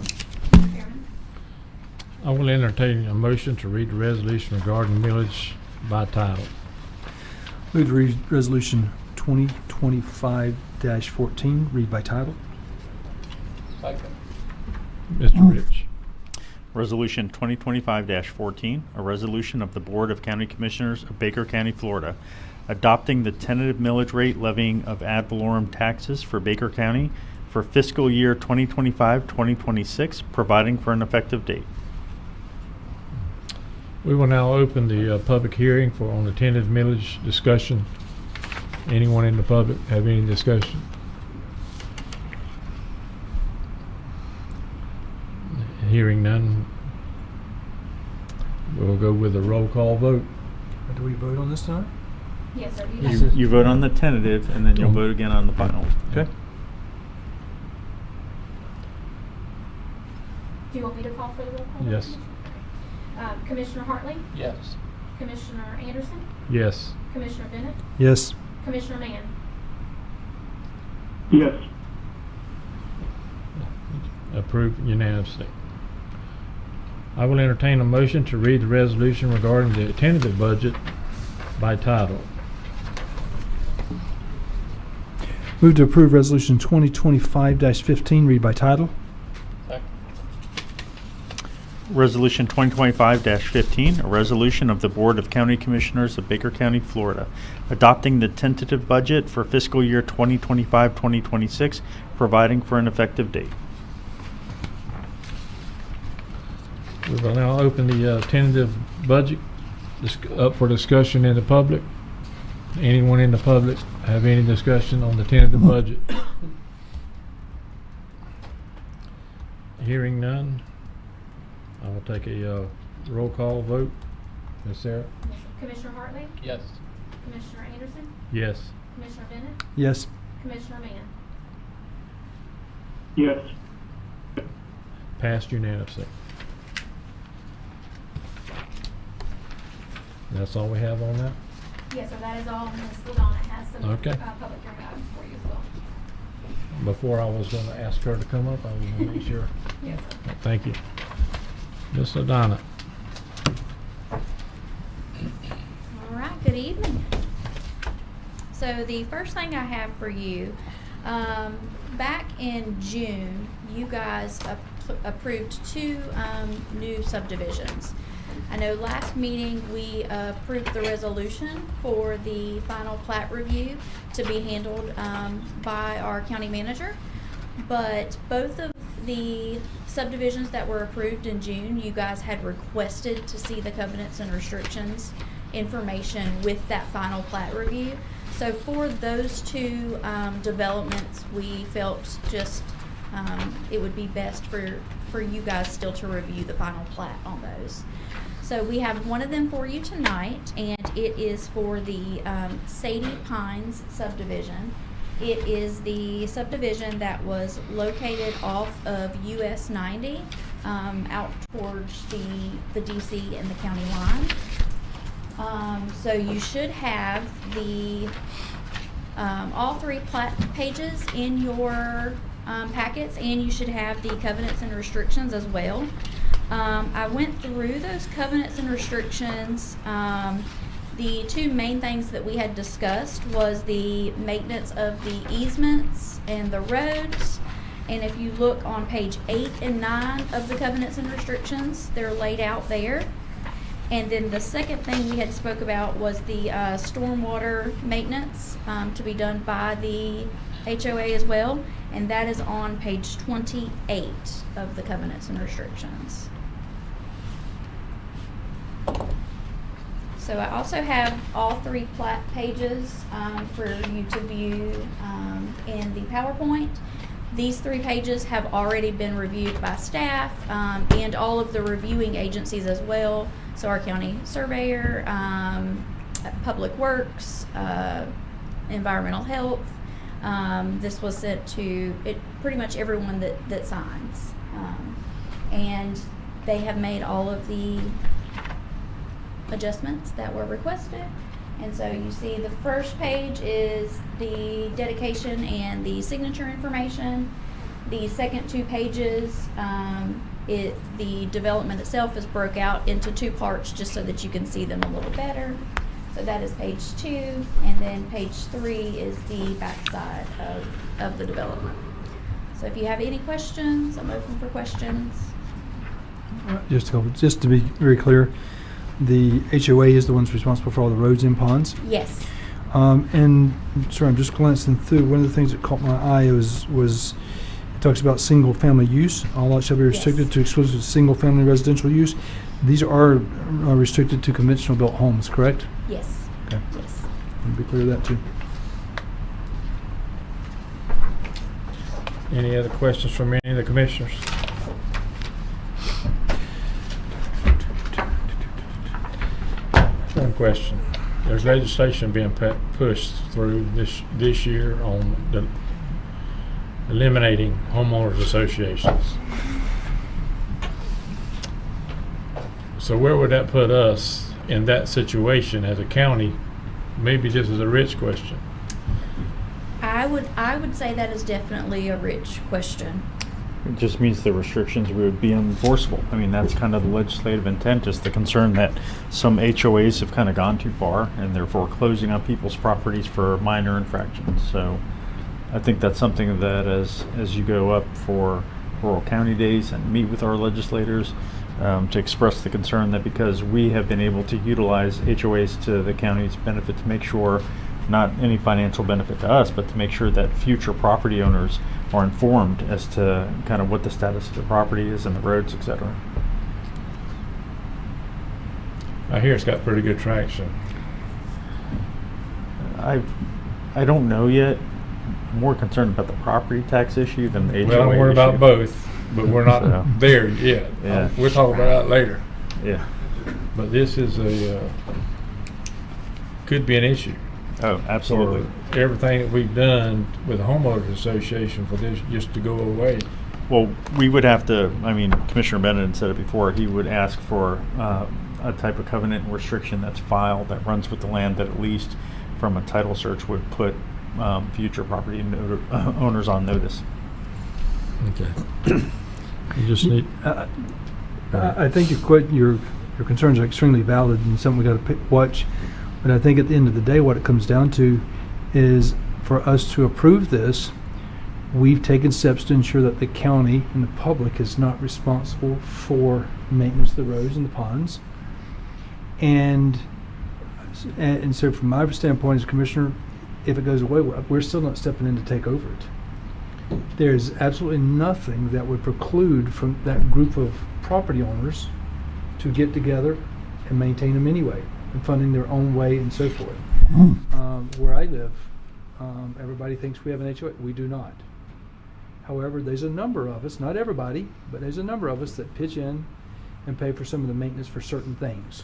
Mr. Chairman. I will entertain a motion to read the resolution regarding millage by title. Move to read Resolution 2025-14, read by title. Second. Mr. Rich. Resolution 2025-14, a resolution of the Board of County Commissioners of Baker County, Florida, adopting the tentative millage rate levying of ad valorem taxes for Baker County for fiscal year 2025-2026, providing for an effective date. We will now open the public hearing on the tentative millage discussion. Anyone in the public have any discussion? Hearing none, we'll go with a roll call vote. Do we vote on this time? Yes, sir. You vote on the tentative, and then you'll vote again on the final. Okay. Do you want me to call for the roll call? Yes. Commissioner Hartley? Yes. Commissioner Anderson? Yes. Commissioner Bennett? Yes. Commissioner Mann? Yes. Approved unanimously. I will entertain a motion to read the resolution regarding the tentative budget by title. Move to approve Resolution 2025-15, read by title. Second. Resolution 2025-15, a resolution of the Board of County Commissioners of Baker County, Florida, adopting the tentative budget for fiscal year 2025-2026, providing for an effective date. We will now open the tentative budget up for discussion in the public. Anyone in the public have any discussion on the tentative budget? Hearing none, I will take a roll call vote. Ms. Sarah? Commissioner Hartley? Yes. Commissioner Anderson? Yes. Commissioner Bennett? Yes. Commissioner Mann? Yes. Passed unanimously. That's all we have on that? Yes, sir, that is all. Ms. LaDonna has some Okay. public hearing items for you as well. Before I was gonna ask her to come up, I was gonna make sure. Yes, sir. Thank you. Ms. LaDonna? All right, good evening. So the first thing I have for you, back in June, you guys approved two new subdivisions. I know last meeting we approved the resolution for the final plat review to be handled by our county manager, but both of the subdivisions that were approved in June, you guys had requested to see the covenants and restrictions information with that final plat review. So for those two developments, we felt just it would be best for you guys still to review the final plat on those. So we have one of them for you tonight, and it is for the Sadie Pines subdivision. It is the subdivision that was located off of US 90 out towards the DC and the county line. So you should have the all three plat pages in your packets, and you should have the covenants and restrictions as well. I went through those covenants and restrictions. The two main things that we had discussed was the maintenance of the easements and the roads. And if you look on page 8 and 9 of the covenants and restrictions, they're laid out there. And then the second thing we had spoke about was the stormwater maintenance to be done by the HOA as well. And that is on page 28 of the covenants and restrictions. So I also have all three plat pages for you to view in the PowerPoint. These 3 pages have already been reviewed by staff and all of the reviewing agencies as well. So our county surveyor, Public Works, Environmental Health. This was sent to pretty much everyone that signs. And they have made all of the adjustments that were requested. And so you see the first page is the dedication and the signature information. The second 2 pages, the development itself is broke out into 2 parts just so that you can see them a little better. So that is page 2, and then page 3 is the backside of the development. So if you have any questions, I'm open for questions. Just to be very clear, the HOA is the ones responsible for all the roads and ponds. Yes. And sorry, I'm just glancing through. One of the things that caught my eye was it talks about single family use. All lots shall be restricted Yes. to exclusive single family residential use. These are restricted to conventional built homes, correct? Yes. Okay. Yes. I'll be clear of that too. Any other questions from any of the commissioners? One question. There's legislation being pushed through this year on eliminating homeowners associations. So where would that put us in that situation as a county? Maybe this is a Rich question. I would say that is definitely a Rich question. It just means the restrictions would be enforceable. I mean, that's kind of the legislative intent, is the concern that some HOAs have kind of gone too far and they're foreclosing on people's properties for minor infractions. So I think that's something that as you go up for Rural County Days and meet with our legislators, to express the concern that because we have been able to utilize HOAs to the county's benefit to make sure, not any financial benefit to us, but to make sure that future property owners are informed as to kind of what the status of the property is and the roads, etc. I hear it's got pretty good traction. I don't know yet. I'm more concerned about the property tax issue than the HOA Well, I'm worried issue. about both, but we're not So, there yet. Yeah. We'll talk about that later. Yeah. But this is could be an issue. Oh, absolutely. For everything that we've done with the homeowners association for this just to go away. Well, we would have to, I mean, Commissioner Bennett had said it before, he would ask for a type of covenant and restriction that's filed, that runs with the land, that at least from a title search would put future property owners on notice. Okay. You just need. I think your concerns are extremely valid and something we got to watch. But I think at the end of the day, what it comes down to is for us to approve this, we've taken steps to ensure that the county and the public is not responsible for maintenance of the roads and the ponds. And so from my standpoint as a commissioner, if it goes away, we're still not stepping in to take over it. There's absolutely nothing that would preclude from that group of property owners to get together and maintain them anyway, and funding their own way and so forth. Where I live, everybody thinks we have an HOA. We do not. However, there's a number of us, not everybody, but there's a number of us that pitch in and pay for some of the maintenance for certain things.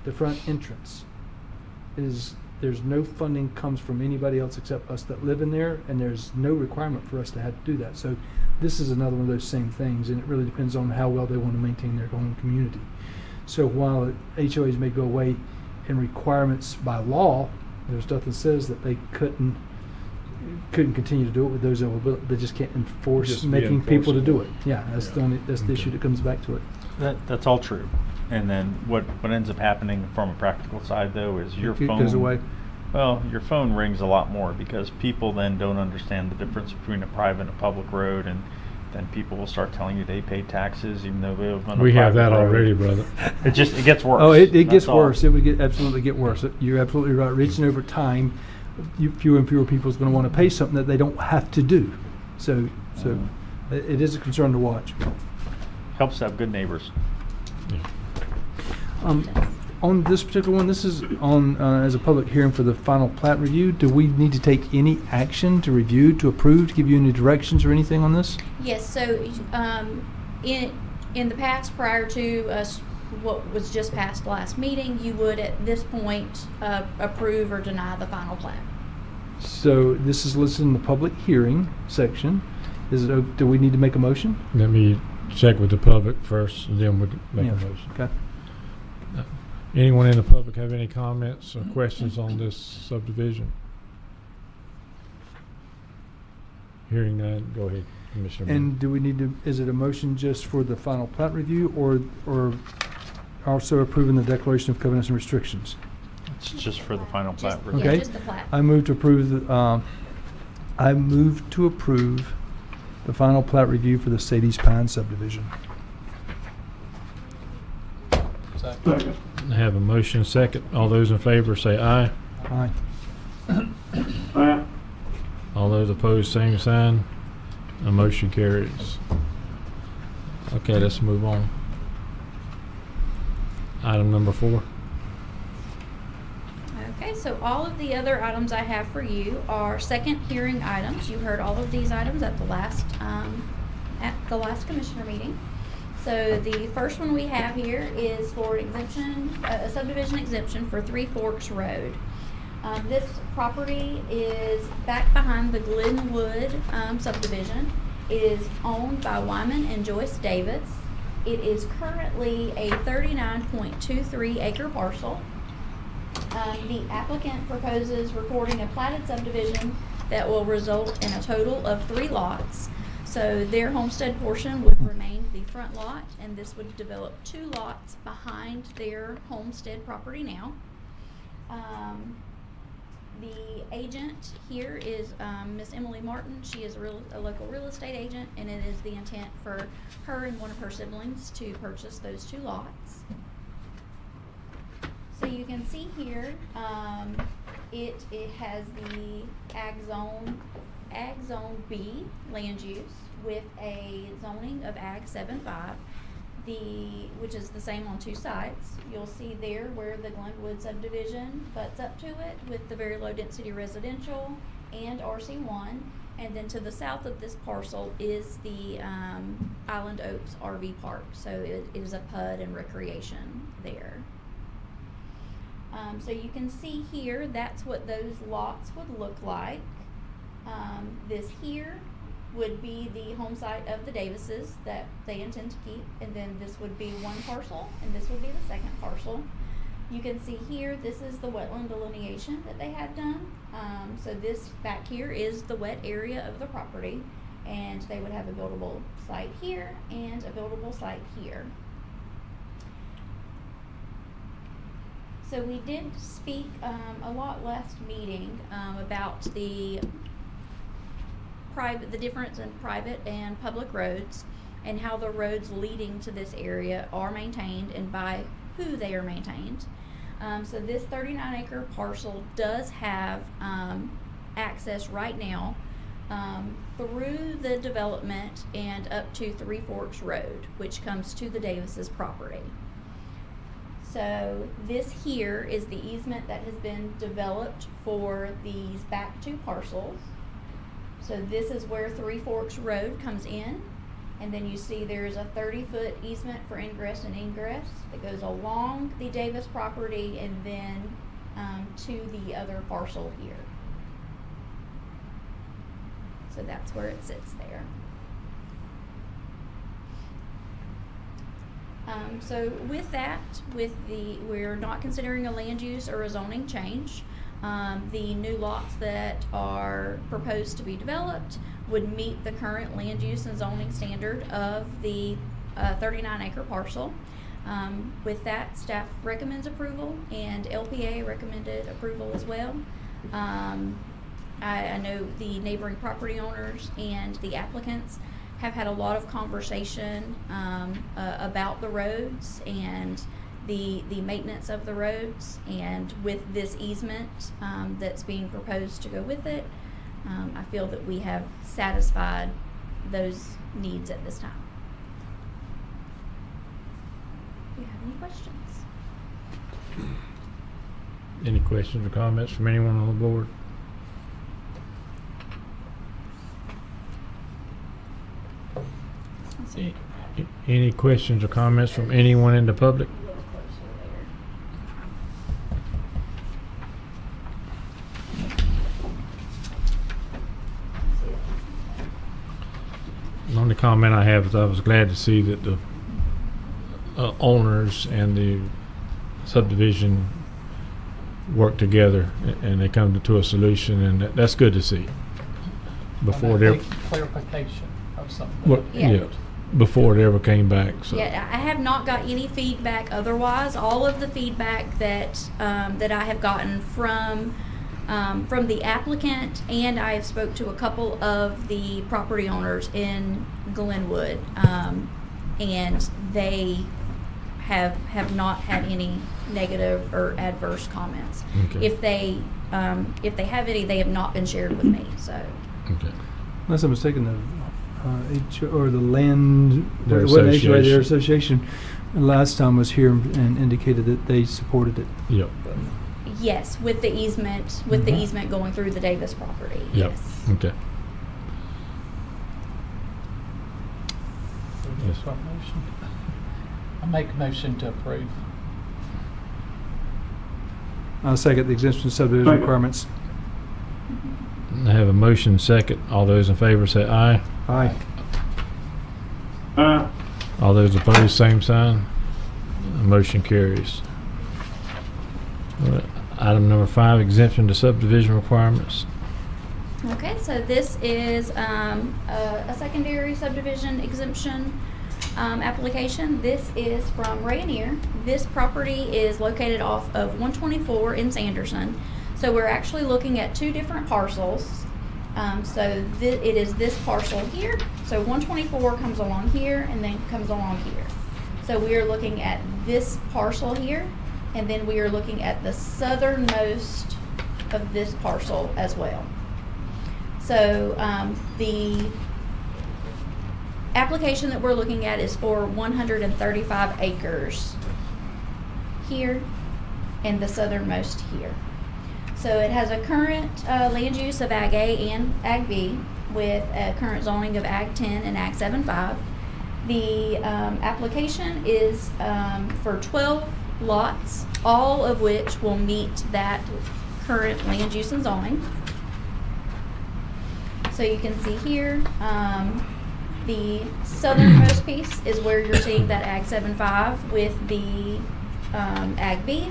The front entrance there's no funding comes from anybody else except us that live in there, and there's no requirement for us to have to do that. So this is another one of those same things, and it really depends on how well they want to maintain their own community. So while HOAs may go away in requirements by law, there's nothing that says that they couldn't continue to do it with those that they just can't enforce Just be making people to do it. enforceable. Yeah, that's the only the issue that comes back to it. That's all true. And then what ends up happening from a practical side, though, is your It phone goes away. Well, your phone rings a lot more because people then don't understand the difference between a private and a public road, and then people will start telling you they pay taxes even though they live on a We have private that road. already, brother. It gets worse. Oh, it gets That's all. worse. It would absolutely get worse. You're absolutely right. Reaching over time, fewer and fewer people is going to want to pay something that they don't have to do. So it is a concern to watch. Helps to have good neighbors. On this particular one, this is on as a public hearing for the final plat review. Do we need to take any action to review, to approve, to give you any directions or anything on this? Yes, so in the past, prior to us, what was just passed last meeting, you would at this point approve or deny the final plat. So this is listed in the public hearing section. Do we need to make a motion? Let me check with the public first, and then we'll make a motion. Okay. Anyone in the public have any comments or questions on this subdivision? Hearing none, go ahead, Commissioner. And do we need to, is it a motion just for the final plat review or also approving the declaration of covenants and restrictions? It's just for the final plat Just- review. Okay. Yeah, just the plat. I move to approve the final plat review for the Sadie's Pine subdivision. Second. I have a motion second. All those in favor say aye. Aye. Aye. All those opposed, same sign. The motion carries. Okay, let's move on. Item number 4. Okay, so all of the other items I have for you are second hearing items. You heard all of these items at the last commissioner meeting. So the first one we have here is for exemption, a subdivision exemption for Three Forks Road. This property is back behind the Glenwood subdivision. It is owned by Wyman and Joyce Davis. It is currently a 39.23 acre parcel. The applicant proposes recording a platted subdivision that will result in a total of 3 lots. So their homestead portion would remain the front lot, and this would develop 2 lots behind their homestead property now. The agent here is Miss Emily Martin. She is a local real estate agent, and it is the intent for her and one of her siblings to purchase those 2 lots. So you can see here, it has the Ag Zone B land use with a zoning of Ag 7.5. which is the same on two sides. You'll see there where the Glenwood subdivision butts up to it with the very low density residential and RC1. And then to the south of this parcel is the Island Oaks RV Park. So it is a PUD and recreation there. So you can see here, that's what those lots would look like. This here would be the home site of the Davises that they intend to keep, and then this would be one parcel, and this would be the second parcel. You can see here, this is the wetland delineation that they had done. So this back here is the wet area of the property, and they would have a buildable site here and a buildable site here. So we did speak a lot last meeting about the difference in private and public roads, and how the roads leading to this area are maintained and by who they are maintained. So this 39-acre parcel does have access right now through the development and up to Three Forks Road, which comes to the Davises property. So this here is the easement that has been developed for these back two parcels. So this is where Three Forks Road comes in, and then you see there's a 30-foot easement for ingress and ingress that goes along the Davis property and then to the other parcel here. So that's where it sits there. So with that, we're not considering a land use or a zoning change. The new lots that are proposed to be developed would meet the current land use and zoning standard of the 39-acre parcel. With that, staff recommends approval, and LPA recommended approval as well. I know the neighboring property owners and the applicants have had a lot of conversation about the roads and the maintenance of the roads, and with this easement that's being proposed to go with it, I feel that we have satisfied those needs at this time. Do you have any questions? Any questions or comments from anyone on the board? Any questions or comments from anyone in the public? A little closer there. The only comment I have is I was glad to see that the owners and the subdivision work together and they come to a solution, and that's good to see. Before And I they, think clarification of something. what, Yeah. yeah, before it ever came back. So Yeah, I have not got any feedback otherwise. All of the feedback that that I have gotten from the applicant, and I have spoke to a couple of the property owners in Glenwood, and they have not had any negative or adverse comments. Okay. If they have any, they have not been shared with me. So okay. Unless I'm mistaken, the land, Their what HOA, their association. association, last time was here and indicated that they supported it. Yep. yes, with the easement, the easement going through the Davis property. Yep. Yes. Okay. Yes. Motion. I make a motion to approve. I'll second the exemption subdivision Second. requirements. I have a motion second. All those in favor say aye. Aye. All those opposed, same sign. Motion carries. All right. Item number 5, exemption to subdivision requirements. Okay, so this is a secondary subdivision exemption application. This is from Rayonier. This property is located off of 124 in Sanderson. So we're actually looking at two different parcels. It is this parcel here. So 124 comes along here and then comes along here. So we are looking at this parcel here, and then we are looking at the southernmost of this parcel as well. So the application that we're looking at is for 135 acres here and the southernmost here. So it has a current land use of Ag A and Ag B with a current zoning of Ag 10 and Ag 7.5. The application is for 12 lots, all of which will meet that current land use and zoning. So you can see here, the southernmost piece is where you're seeing that Ag 7.5 with the Ag B,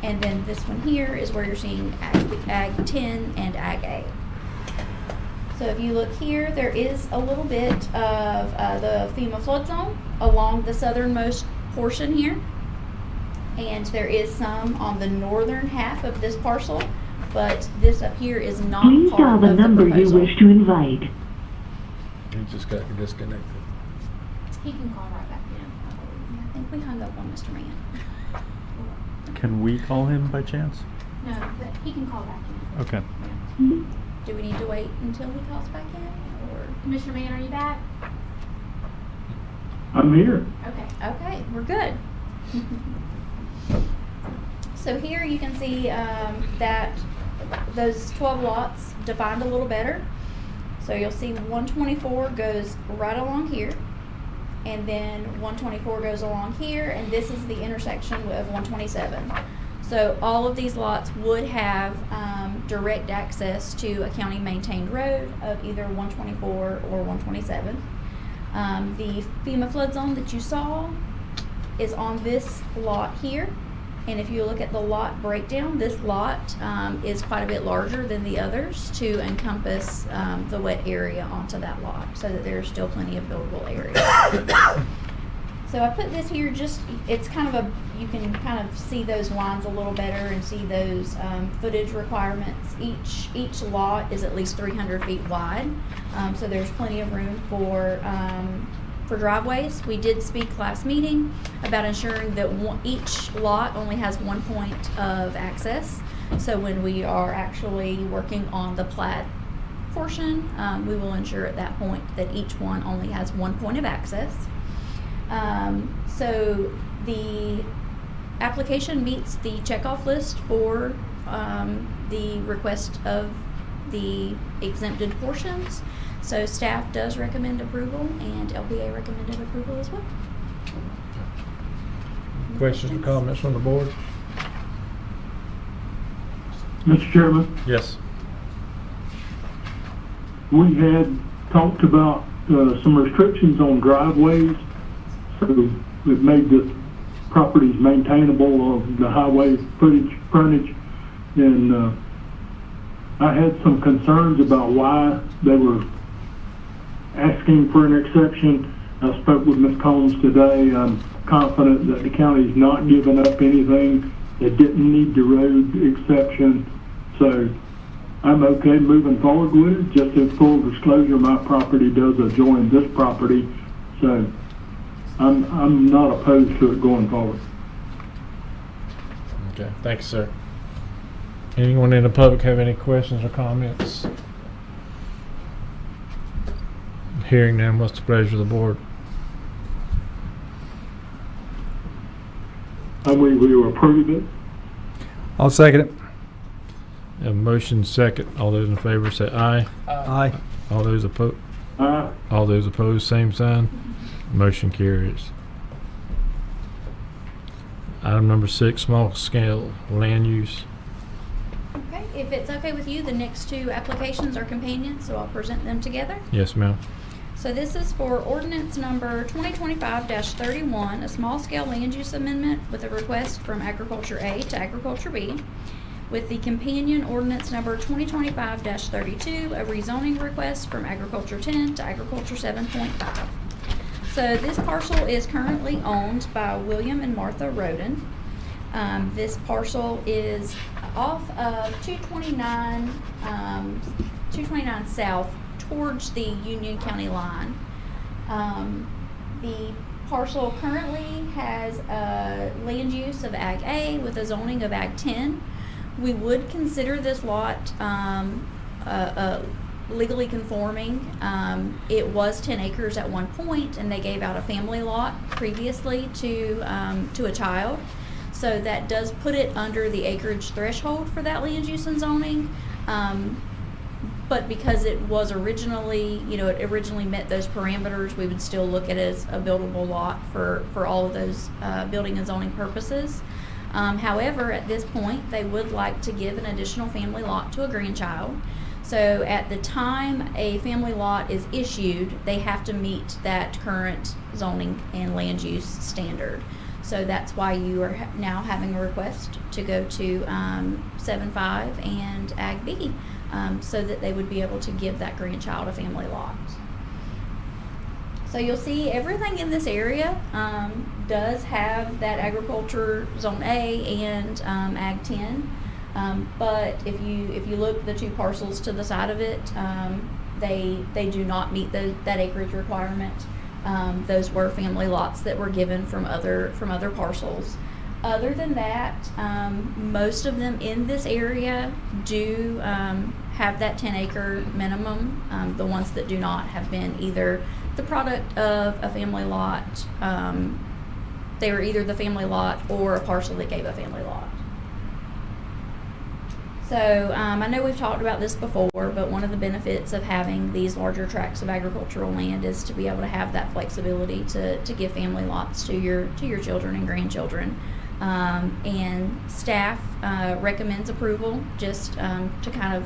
and then this one here is where you're seeing Ag 10 and Ag A. So if you look here, there is a little bit of the FEMA flood zone along the southernmost portion here. And there is some on the northern half of this parcel, but this up here is not Please part dial of the the number you proposal. wish to invite. He just got disconnected. He can call right back in. I think we hung up on Mr. Mann. Can we call him by chance? No, but he can call back in. Okay. Do we need to wait until he calls back in, or? Commissioner Mann, are you back? I'm here. Okay. Okay, we're good. So here you can see that those 12 lots defined a little better. So you'll see 124 goes right along here, and then 124 goes along here, and this is the intersection of 127. So all of these lots would have direct access to a county maintained road of either 124 or 127. The FEMA flood zone that you saw is on this lot here. And if you look at the lot breakdown, this lot is quite a bit larger than the others to encompass the wet area onto that lot, so that there's still plenty of buildable area. So I put this here just, it's kind of a, you can kind of see those lines a little better and see those footage requirements. Each lot is at least 300 feet wide, so there's plenty of room for driveways. We did speak last meeting about ensuring that each lot only has one point of access. So when we are actually working on the plat portion, we will ensure at that point that each one only has one point of access. So the application meets the checkoff list for the request of the exempted portions. So staff does recommend approval, and LPA recommended approval as well. Questions or comments from the board? Mr. Chairman, Yes. we had talked about some restrictions on driveways, so we've made the properties maintainable of the highway frontage, and I had some concerns about why they were asking for an exception. I spoke with Ms. Combs today. I'm confident that the county's not giving up anything. They didn't need the road exception, so I'm okay moving forward with it. Just in full disclosure, my property does adjoin this property, so I'm not opposed to it going forward. Okay, thanks, sir. Anyone in the public have any questions or comments? Hearing none, what's the pleasure of the board? I mean, we will approve it. I'll second it. Have a motion second. All those in favor say aye. Aye. All those opposed, Aye. all those opposed, same sign. Motion carries. Item number 6, small scale land use. Okay, if it's okay with you, the next two applications are companions, so I'll present them together. Yes, ma'am. So this is for ordinance number 2025-31, a small-scale land use amendment with a request from Agriculture A to Agriculture B, with the companion ordinance number 2025-32, a rezoning request from Agriculture 10 to Agriculture 7.5. So this parcel is currently owned by William and Martha Roden. This parcel is off of 229 South towards the Union County line. The parcel currently has a land use of Ag A with a zoning of Ag 10. We would consider this lot legally conforming. It was 10 acres at one point, and they gave out a family lot previously to a child. So that does put it under the acreage threshold for that land use and zoning. But because it was originally, it originally met those parameters, we would still look at it as a buildable lot for all of those building and zoning purposes. However, at this point, they would like to give an additional family lot to a grandchild. So at the time a family lot is issued, they have to meet that current zoning and land use standard. So that's why you are now having a request to go to 7.5 and Ag B, so that they would be able to give that grandchild a family lot. So you'll see everything in this area does have that agriculture zone A and Ag 10. But if you look at the two parcels to the side of it, they do not meet that acreage requirement. Those were family lots that were given from other parcels. Other than that, most of them in this area do have that 10-acre minimum. The ones that do not have been either the product of a family lot. They were either the family lot or a parcel that gave a family lot. So I know we've talked about this before, but one of the benefits of having these larger tracts of agricultural land is to be able to have that flexibility to give family lots to your children and grandchildren. And staff recommends approval just to kind of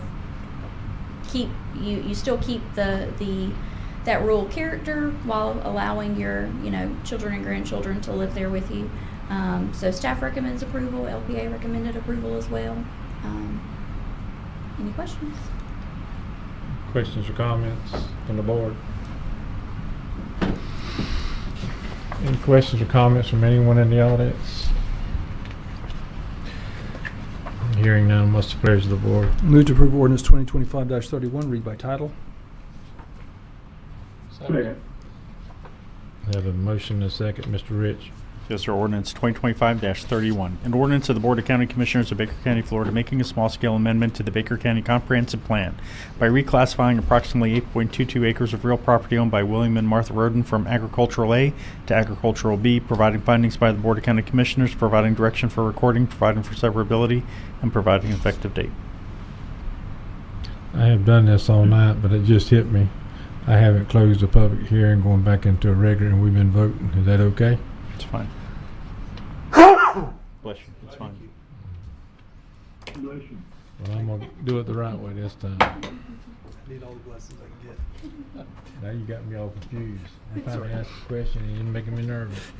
keep you still keep that rural character while allowing your children and grandchildren to live there with you. So staff recommends approval. LPA recommended approval as well. Any questions? Questions or comments from the board? Any questions or comments from anyone in the audience? Hearing none, what's the pleasure of the board? Move to approve ordinance 2025-31, read by title. Second. I have a motion and a second. Mr. Rich. Yes, sir. Ordinance 2025-31. An ordinance of the Board of County Commissioners of Baker County, Florida, making a small-scale amendment to the Baker County Comprehensive Plan by reclassifying approximately 8.22 acres of real property owned by William and Martha Roden from Agricultural A to Agricultural B, providing findings by the Board of County Commissioners, providing direction for recording, providing for severability, and providing an effective date. I have done this all night, but it just hit me. I haven't closed the public hearing, going back into a regular, and we've been voting. Is that okay? It's fine. Bless you. It's fine. Bless you. Well, I'm gonna do it the right way this time. I need all the blessings I can get. Now you got me all confused. I finally asked a question and you're making me nervous.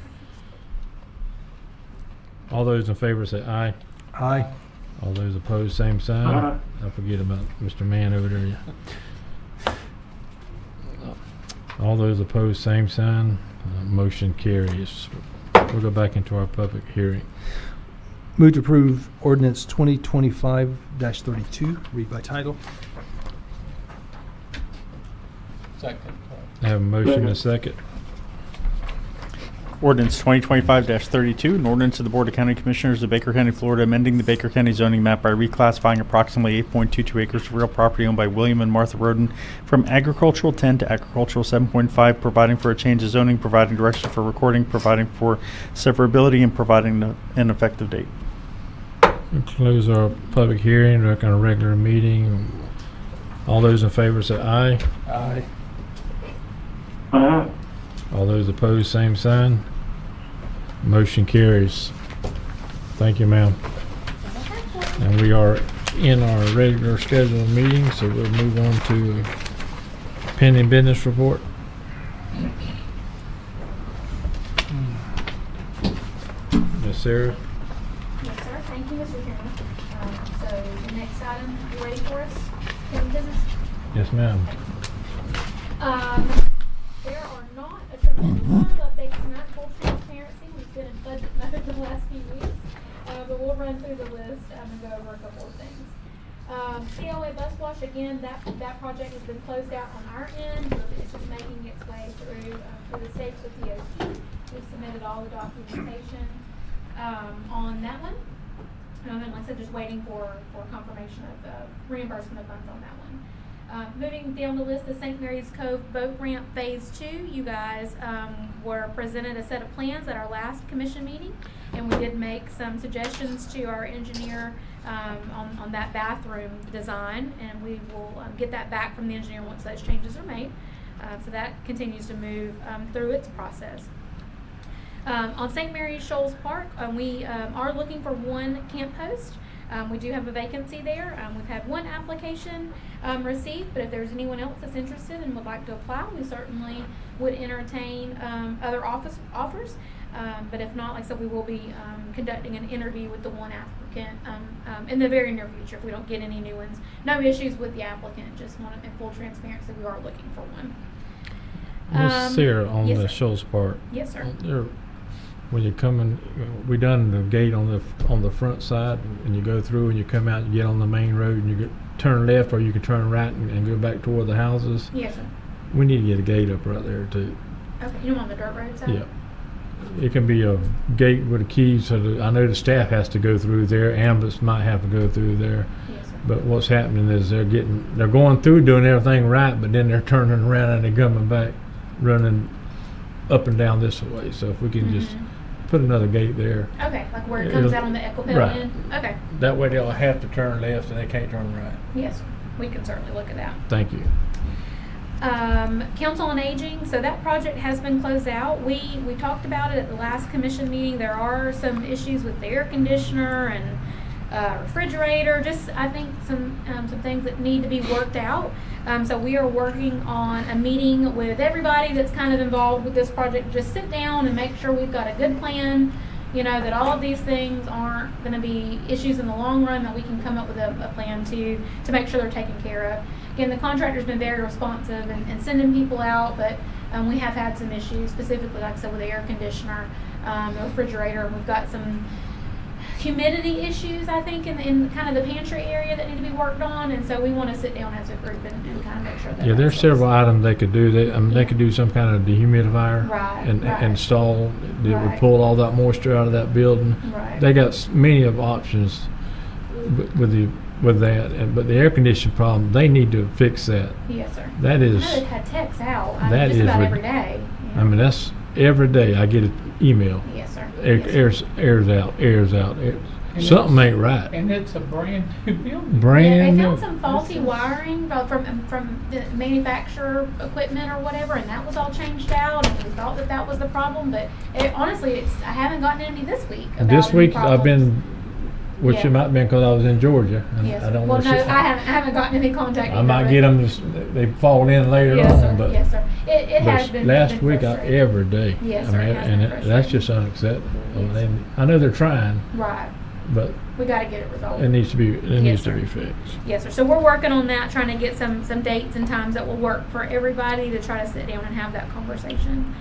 All those in favor say aye. Aye. All those opposed, same sign. Aye. I forget about Mr. Mann over there. All those opposed, same sign. Motion carries. We'll go back into our public hearing. Move to approve ordinance 2025-32, read by title. Second. I have a motion and a second. Ordinance 2025-32, an ordinance of the Board of County Commissioners of Baker County, Florida, amending the Baker County zoning map by reclassifying approximately 8.22 acres of real property owned by William and Martha Roden from Agricultural 10 to Agricultural 7.5, providing for a change of zoning, providing direction for recording, providing for severability, and providing an effective date. We'll close our public hearing. We're on a regular meeting. All those in favor say aye. Aye. Aye. All those opposed, same sign. Motion carries. Thank you, ma'am. And we are in our regular scheduled meeting, so we'll move on to pending business report. Miss Sarah? Yes, sir. Thank you, Mr. Chairman. So the next item, you ready for us? Pending business? Yes, ma'am. There are not a tremendous amount of updates tonight, full transparency. We've been in budget mode the last few weeks, but we'll run through the list and go over a couple of things. COA bus wash, again, that project has been closed out on our end. It's just making its way through the states with DOT. We've submitted all the documentation on that one. And like I said, just waiting for confirmation of reimbursement of funds on that one. Moving down the list, the St. Mary's Cove Boat Ramp Phase 2, you guys were presented a set of plans at our last commission meeting, and we did make some suggestions to our engineer on that bathroom design, and we will get that back from the engineer once those changes are made. So that continues to move through its process. On St. Mary's Shoals Park, we are looking for one camp post. We do have a vacancy there. We've had one application received, but if there's anyone else that's interested and would like to apply, we certainly would entertain other offers. But if not, like I said, we will be conducting an interview with the one applicant in the very near future if we don't get any new ones. No issues with the applicant, just want in full transparency, we are looking for one. Miss Sarah, on yes, the sir. Shoals Park. Yes, sir. There, when you come in, we done the gate on the front side, and you go through and you come out and get on the main road and you turn left, or you can turn right and go back toward the houses. Yes, sir. We need to get a gate up right there too. Okay, you know on the dirt road side? Yeah. It can be a gate with a key, so that I know the staff has to go through there. Ambulance might have to go through there. Yes, sir. But what's happening is they're going through doing everything right, but then they're turning around and they're coming back, running up and down this way. So if we can just put another gate there, Okay, like where it comes out on the Equipel Right. end? Okay. that way they'll have to turn left and they can't turn right. Yes, sir. We can certainly look at that. Thank you. Council on Aging, so that project has been closed out. We talked about it at the last commission meeting. There are some issues with the air conditioner and refrigerator, just I think some things that need to be worked out. So we are working on a meeting with everybody that's kind of involved with this project. Just sit down and make sure we've got a good plan, you know, that all of these things aren't going to be issues in the long run, that we can come up with a plan to make sure they're taken care of. Again, the contractor's been very responsive and sending people out, but we have had some issues, specifically, like I said, with the air conditioner, the refrigerator. We've got some humidity issues, I think, in kind of the pantry area that need to be worked on, and so we want to sit down as a group and kind of make sure that Yeah, there's several items they could do. They could do some kind of dehumidifier Right, and right. install that Right. would pull all that moisture out of that building. Right. They got many of options with that, but the air conditioning problem, they need to fix that. Yes, sir. That I is, know they've had techs out that just is about rid- every day. I mean, that's every day I get an email. Yes, sir. Yes, sir. Airs out. And Something it's- ain't right. And it's a brand new building. Brand Yeah, they new. found some faulty wiring from the manufacturer equipment or whatever, and that was all changed out. And we thought that was the problem, but honestly, I haven't gotten any this week. About This any week I've problems. been, which Yeah. it might have been because I was in Georgia. And Yes, I sir. don't Well, want no, to. I haven't gotten any contact. I either, might but- get them. They fall in later Yes, sir. on, but. Yes, sir. It has been. Last been week, frustrating. every day. Yes, I sir, mean, it has and been that's frustrating. just unacceptable. Yes. And I know they're trying, Right. but We got to get it resolved. it needs to be Yes, sir. fixed. Yes, sir. So we're working on that, trying to get some dates and times that will work for everybody to try to sit down and have that conversation.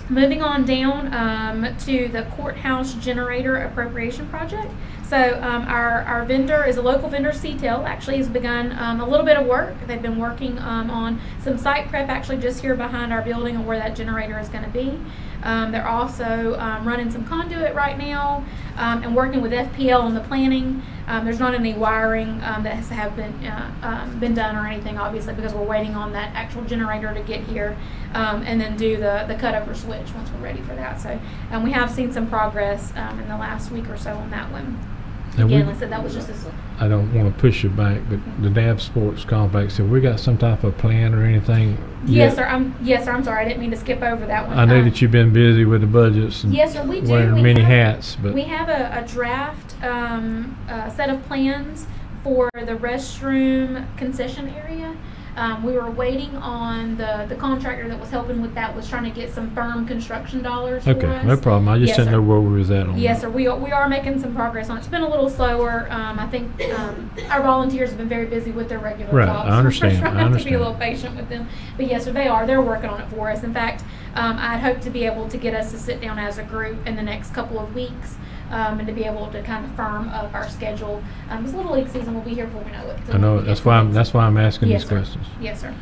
Moving on down to the courthouse generator appropriation project. So our vendor is a local vendor, CTEL, actually has begun a little bit of work. They've been working on some site prep actually just here behind our building and where that generator is going to be. They're also running some conduit right now and working with FPL on the planning. There's not any wiring that have been done or anything, obviously, because we're waiting on that actual generator to get here and then do the cutover switch once we're ready for that. So we have seen some progress in the last week or so on that one. Now, Again, like I said, that was just a I don't want to push you back, but the DAV Sports Complex, have we got some type of plan or anything? Yes, yet? sir. Yes, sir. I'm sorry. I didn't mean to skip over that one. I know that you've been busy with the budgets and Yes, sir. We do. wearing We many have- hats, but We have a draft set of plans for the restroom concession area. We were waiting on the contractor that was helping with that was trying to get some firm construction dollars for okay, us. no problem. I just Yes, didn't sir. know where we was at on Yes, that. sir. We are making some progress on it. It's been a little slower. I think our volunteers have been very busy with their regular Right, jobs. I understand, We're I trying to be a understand. little patient with them. But yes, sir, they are. They're working on it for us. In fact, I'd hope to be able to get us to sit down as a group in the next couple of weeks and to be able to kind of firm up our schedule. This Little League season will be here before we know it. So I know we'll that's get why some that's why I'm asking Yes, these sir. questions. Yes, sir.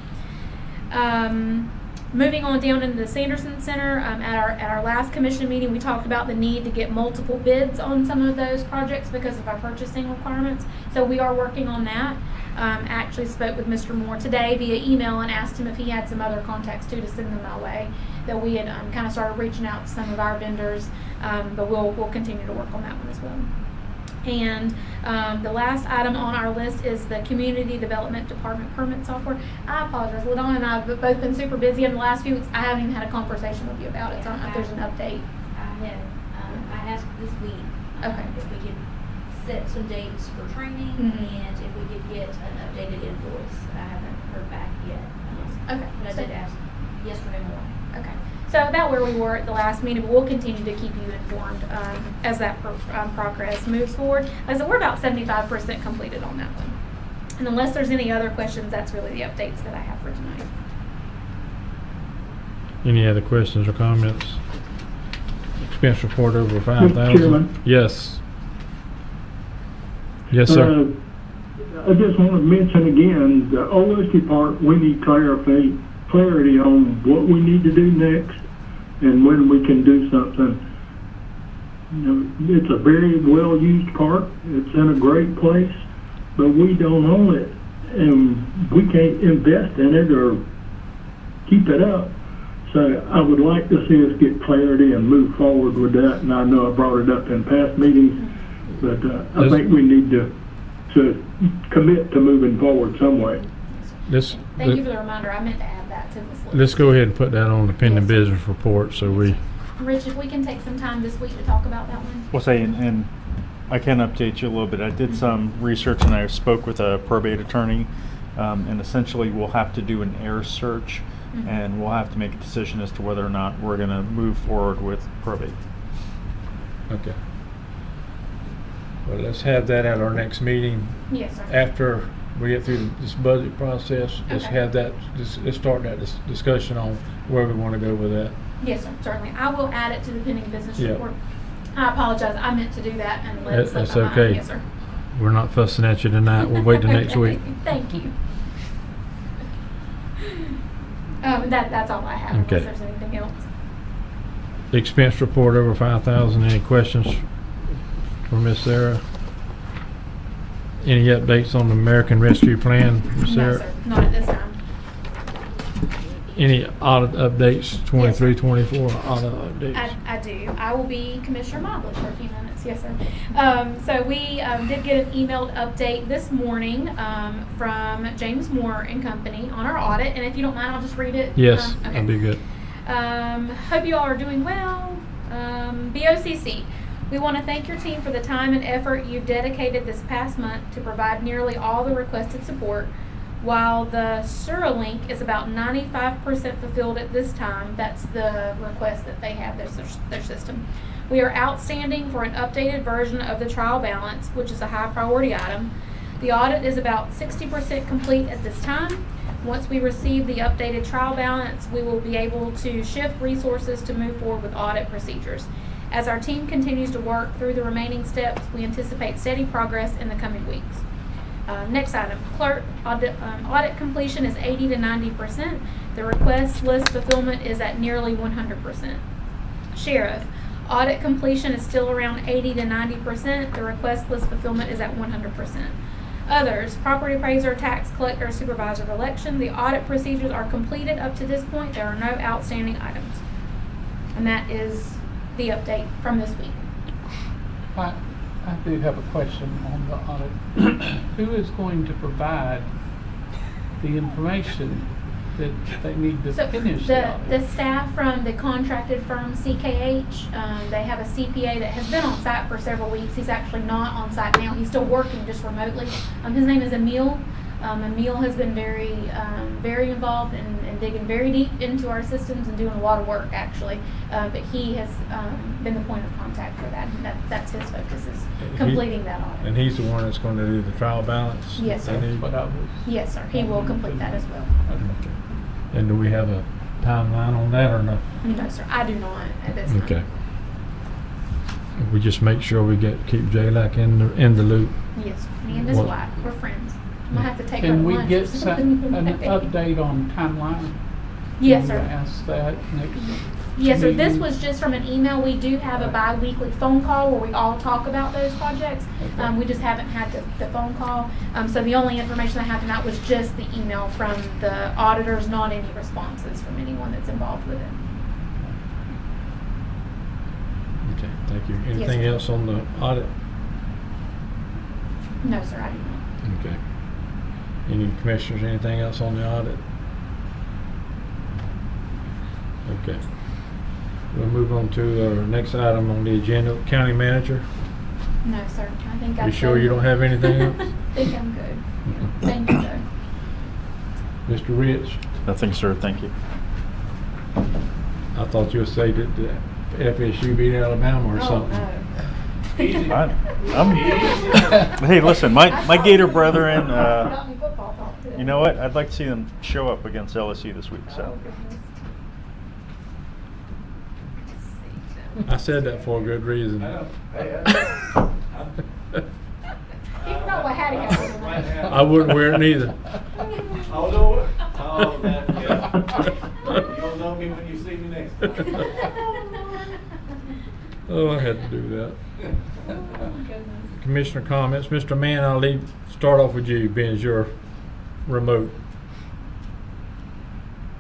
Moving on down into the Sanderson Center, at our last commission meeting, we talked about the need to get multiple bids on some of those projects because of our purchasing requirements. So we are working on that. actually spoke with Mr. Moore today via email and asked him if he had some other contacts too to send them my way. That we had kind of started reaching out to some of our vendors, but we'll continue to work on that one as well. And the last item on our list is the Community Development Department permit software. I apologize, LaDonna and I have both been super busy in the last few weeks. I haven't even had a conversation with you about it, so I don't know if there's an update. I asked this week. Okay. If we could set some dates for training Mhm. and if we could get an updated invoice. I haven't heard back yet. Okay. But I did ask yesterday morning. Okay, so about where we were at the last meeting, but we'll continue to keep you informed as that progress moves forward. Like I said, we're about 75% completed on that one. And unless there's any other questions, that's really the updates that I have for tonight. Any other questions or comments? Expense report over Mr. 5,000. Chairman? Yes. Yes, sir. I just want to mention again, the OSD part, we need clarity on what we need to do next and when we can do something. You know, it's a very well-used park. It's in a great place, but we don't own it, and we can't invest in it or keep it up. So I would like to see us get clarity and move forward with that. And I know I brought it up in past meetings, but I think we need to commit to moving forward some way. Thank you for the reminder. I meant to add that to this list. Let's go ahead and put that on the pending Yes. business report so we, Rich, if we can take some time this week to talk about that one. We'll say, and I can update you a little bit. I did some research and I spoke with a probate attorney, and essentially we'll have to do an heir search, Mhm. and we'll have to make a decision as to whether or not we're going to move forward with probate. okay. Well, let's have that at our next meeting. Yes, sir. After we get through this budget process, let's Okay. have that, let's start that discussion on where we want to go with that. Yes, sir, certainly. I will add it to the pending business Yeah. report. I apologize. I meant to do that and let it slip That's my mind. okay. Yes, sir. We're not fussing at you tonight. We'll wait till next week. Thank you. That's all I have, Okay. unless there's anything else. Expense report over 5,000. Any questions for Miss Sarah? Any updates on the American Rescue Plan, Miss No, Sarah? sir, not at this time. Any audit updates, 23, 24 audit updates? I do. I will be Commissioner Mobley for a few minutes. Yes, sir. So we did get an emailed update this morning from James Moore and Company on our audit. And if you don't mind, I'll just read it. Yes, Okay. that'd be good. Hope you all are doing well. BOCC. We want to thank your team for the time and effort you've dedicated this past month to provide nearly all the requested support. While the Suralink is about 95% fulfilled at this time, that's the request that they have, their system. We are outstanding for an updated version of the trial balance, which is a high priority item. The audit is about 60% complete at this time. Once we receive the updated trial balance, we will be able to shift resources to move forward with audit procedures. As our team continues to work through the remaining steps, we anticipate steady progress in the coming weeks. Next item, clerk audit completion is 80 to 90%. The request list fulfillment is at nearly 100%. Sheriff, audit completion is still around 80 to 90%. The request list fulfillment is at 100%. Others, property appraiser, tax collector, supervisor of election, the audit procedures are completed up to this point. There are no outstanding items. And that is the update from this week. I do have a question on the audit. Who is going to provide the information that they need to So finish the audit? the staff from the contracted firm CKH, they have a CPA that has been on site for several weeks. He's actually not on site now. He's still working just remotely. His name is Emil. Emil has been very involved and digging very deep into our systems and doing a lot of work actually. But he has been the point of contact for that. And that's his focus is completing that audit. And he's the one that's going to do the trial balance? Yes, sir. they need? But I was. Yes, sir. He will complete that as well. Okay. And do we have a timeline on that or no? No, sir. I do not at this time. Okay. We just make sure we keep J-Lac in the loop. Yes, me and his What- wife. We're friends. I'm gonna have to take her Can to we lunch get or an something. update on timeline? Yes, Can sir. we ask that next Yes, sir. This was just from an email. We do have a bi-weekly phone call where we all talk about those projects. Okay. We just haven't had the phone call. So the only information I have tonight was just the email from the auditors, not any responses from anyone that's involved with it. Okay, thank you. Anything sir. else on the audit? No, sir, I do not. Okay. Any commissioners, anything else on the audit? Okay. We'll move on to our next item on the agenda, county manager. No, sir. I think You sure you don't have anything else? I think I'm good. Thank you, though. Mr. Rich, Nothing, sir. Thank you. I thought you would say that the FSU beat Alabama or something. Hey, listen, my Gator brethren, Got me football talk today. you know what? I'd like to see them show up against LSU this week. Oh, So goodness. I said that for a good reason. He forgot what hat he had on. I wouldn't wear it neither. I'll know it. Oh, that, yeah. You'll know me when you see me next time. Oh, I had to do that. Oh, goodness. Commissioner comments. Mr. Mann, I'll start off with you, being as your remote.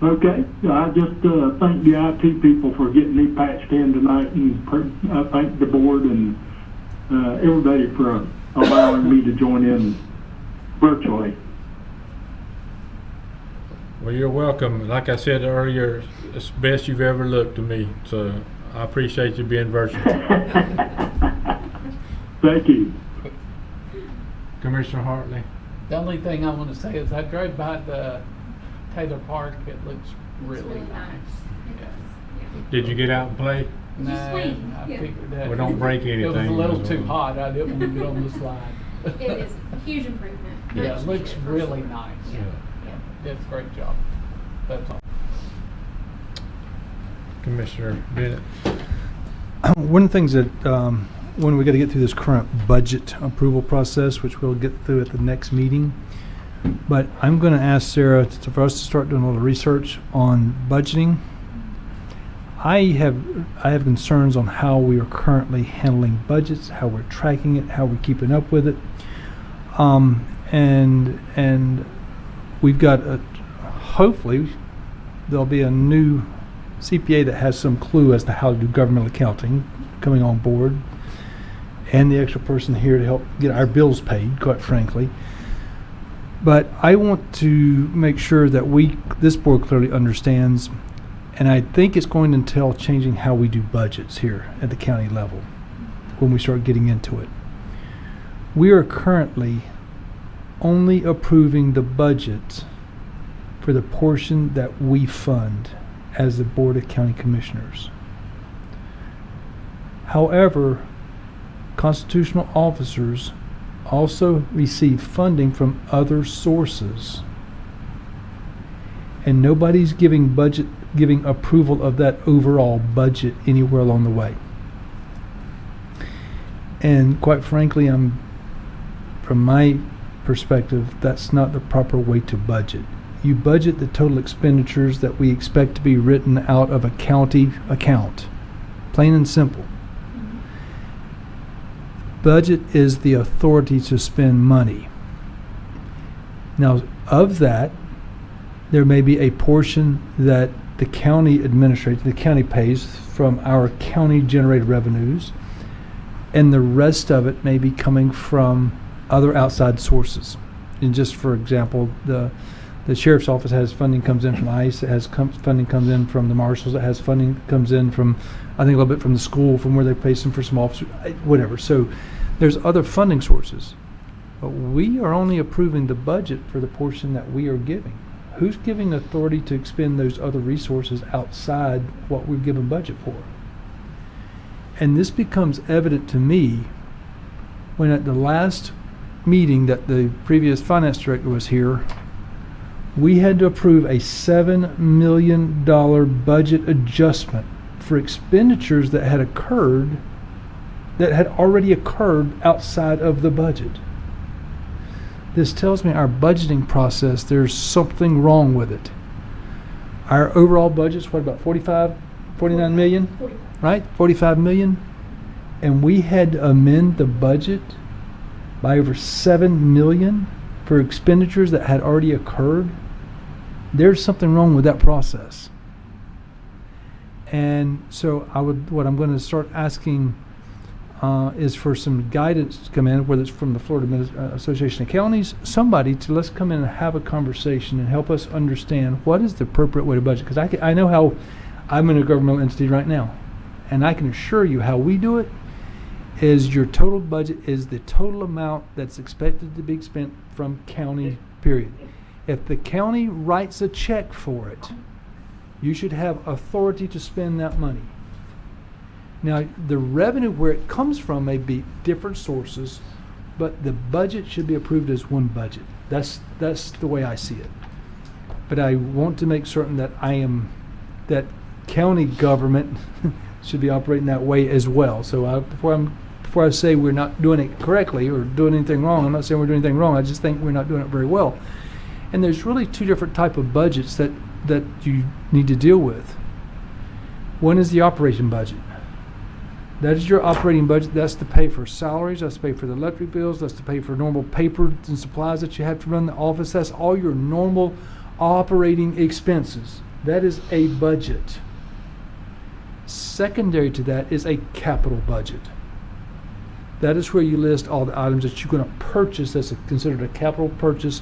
Okay, I just thank the IT people for getting me patched in tonight, and I thank the board and everybody for allowing me to join in virtually. Well, you're welcome. Like I said earlier, it's the best you've ever looked to me, so I appreciate you being virtual. Thank you. Commissioner Hartley. The only thing I want to say is I drove by the Taylor Park. It looks really nice. It does, yeah. Did you get out and play? Did you swing? I Yeah. figured that. Well, don't break It was a anything. little too hot. I didn't want to get on the slide. It is a huge improvement. Yeah, Much it looks needed, for really sure. nice. Yeah. Yeah. It's a great job. That's all. Commissioner Bennett. One of the things that, when we got to get through this current budget approval process, which we'll get through at the next meeting, but I'm going to ask Sarah for us to start doing a little research on budgeting. I have concerns on how we are currently handling budgets, how we're tracking it, how we're keeping up with it, and we've got hopefully there'll be a new CPA that has some clue as to how to do government accounting coming on board, and the extra person here to help get our bills paid, quite frankly. But I want to make sure that this board clearly understands, and I think it's going to entail changing how we do budgets here at the county level when we start getting into it. We are currently only approving the budget for the portion that we fund as the Board of County Commissioners. However, constitutional officers also receive funding from other sources, and nobody's giving approval of that overall budget anywhere along the way. And quite frankly, from my perspective, that's not the proper way to budget. You budget the total expenditures that we expect to be written out of a county account, plain and simple. Budget is the authority to spend money. Now, of that, there may be a portion that the county pays from our county generated revenues, and the rest of it may be coming from other outside sources. And just for example, the sheriff's office has funding comes in from ICE, it has funding comes in from the marshals, it has funding comes in from, I think, a little bit from the school, from where they pay some for some officers, whatever. So there's other funding sources, but we are only approving the budget for the portion that we are giving. Who's giving authority to expend those other resources outside what we're given budget for? And this becomes evident to me when at the last meeting that the previous finance director was here, we had to approve a $7 million budget adjustment for expenditures that had already occurred outside of the budget. This tells me our budgeting process, there's something wrong with it. Our overall budget's what, about $45 49 million, 45. right? 45 million. And we had to amend the budget by over 7 million for expenditures that had already occurred. There's something wrong with that process. And so what I'm going to start asking is for some guidance to come in, whether it's from the Florida Association of Counties, somebody to let's come in and have a conversation and help us understand what is the appropriate way to budget. Because I know how I'm in a governmental entity right now, and I can assure you how we do it is your total budget is the total amount that's expected to be spent from county, period. If the county writes a check for it, you should have authority to spend that money. Now, the revenue where it comes from may be different sources, but the budget should be approved as one budget. That's the way I see it. But I want to make certain that that county government should be operating that way as well. So before I say we're not doing it correctly or doing anything wrong, I'm not saying we're doing anything wrong. I just think we're not doing it very well. And there's really two different type of budgets that you need to deal with. One is the operation budget. That is your operating budget. That's to pay for salaries. That's to pay for the electric bills. That's to pay for normal paper and supplies that you have to run the office. That's all your normal operating expenses. That is a budget. Secondary to that is a capital budget. That is where you list all the items that you're going to purchase that's considered a capital purchase,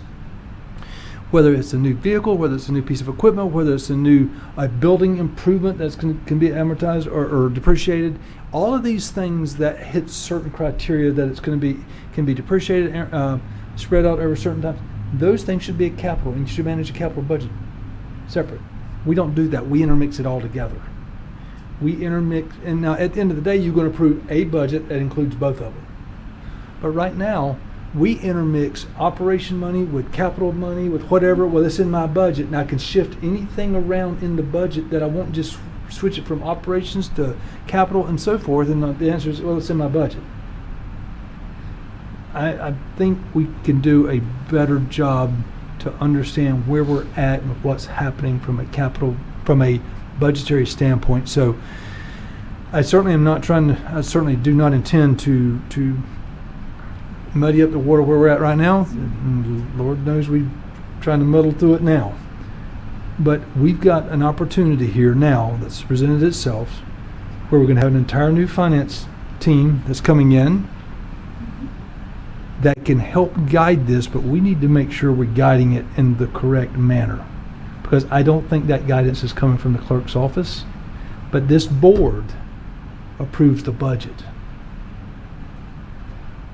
whether it's a new vehicle, whether it's a new piece of equipment, whether it's a building improvement that can be amortized or depreciated. All of these things that hit certain criteria that it's going to can be depreciated, spread out over certain times. Those things should be a capital, and you should manage a capital budget separate. We don't do that. We intermix it all together. We intermix, and now at the end of the day, you're going to approve a budget that includes both of them. But right now, we intermix operation money with capital money with whatever. Well, it's in my budget, and I can shift anything around in the budget that I won't just switch it from operations to capital and so forth. And the answer is, well, it's in my budget. I think we can do a better job to understand where we're at and what's happening from a budgetary standpoint. So I certainly am not I certainly do not intend to muddy up the water where we're at right now. And Lord knows we're trying to muddle through it now. But we've got an opportunity here now that's presented itself where we're going to have an entire new finance team that's coming in that can help guide this, but we need to make sure we're guiding it in the correct manner. Because I don't think that guidance is coming from the clerk's office, but this board approves the budget.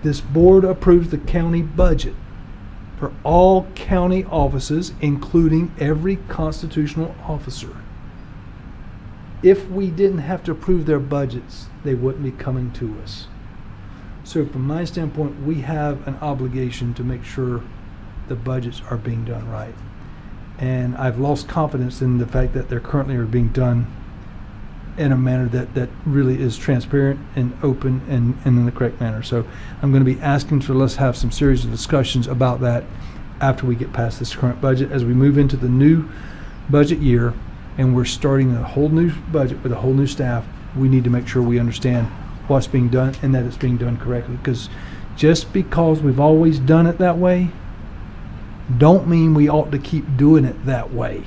This board approves the county budget for all county offices, including every constitutional officer. If we didn't have to approve their budgets, they wouldn't be coming to us. So from my standpoint, we have an obligation to make sure the budgets are being done right. And I've lost confidence in the fact that they're currently are being done in a manner that really is transparent and open and in the correct manner. So I'm going to be asking for let's have some series of discussions about that after we get past this current budget. As we move into the new budget year and we're starting a whole new budget with a whole new staff, we need to make sure we understand what's being done and that it's being done correctly. Because just because we've always done it that way don't mean we ought to keep doing it that way.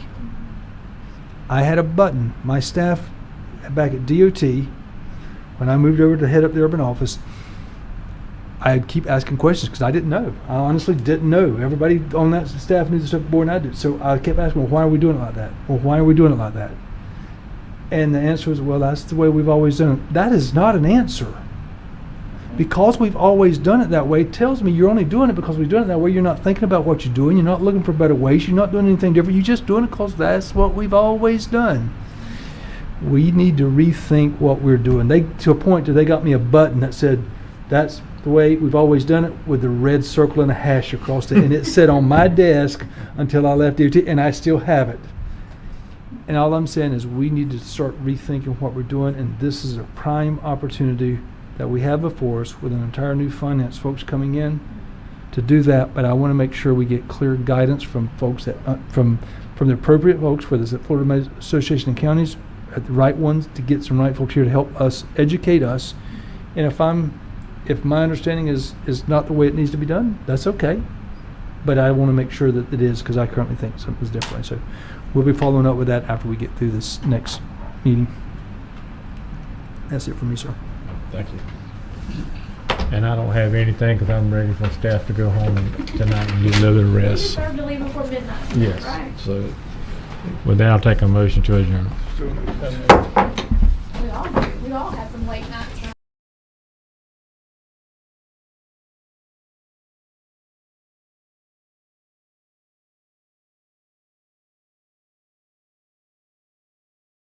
I had a button, my staff back at DOT, when I moved over to head up the urban office, I'd keep asking questions because I didn't know. I honestly didn't know. Everybody on that staff knew the stuff more than I did. So I kept asking, well, why are we doing it like that? Well, why are we doing it like that? And the answer was, well, that's the way we've always done it. That is not an answer. Because we've always done it that way tells me you're only doing it because we've done it that way. You're not thinking about what you're doing. You're not looking for better ways. You're not doing anything different. You're just doing it because that's what we've always done. We need to rethink what we're doing. To a point that they got me a button that said, that's the way we've always done it, with the red circle and a hash across it. And it sat on my desk until I left DOT, and I still have it. And all I'm saying is we need to start rethinking what we're doing, and this is a prime opportunity that we have before us with an entire new finance folks coming in to do that. But I want to make sure we get clear guidance from folks that from the appropriate folks, whether it's the Florida Association of Counties at the right ones, to get some right folks here to help us, educate us. And if my understanding is not the way it needs to be done, that's okay. But I want to make sure that it is, because I currently think something's different. So we'll be following up with that after we get through this next meeting. That's it for me, sir. Thank you. And I don't have anything because I'm ready for staff to go home tonight and get a little You rest. deserve to leave before midnight. Yes. Right. So with that, I'll take a motion to adjourn. We all do. We all had some late nights.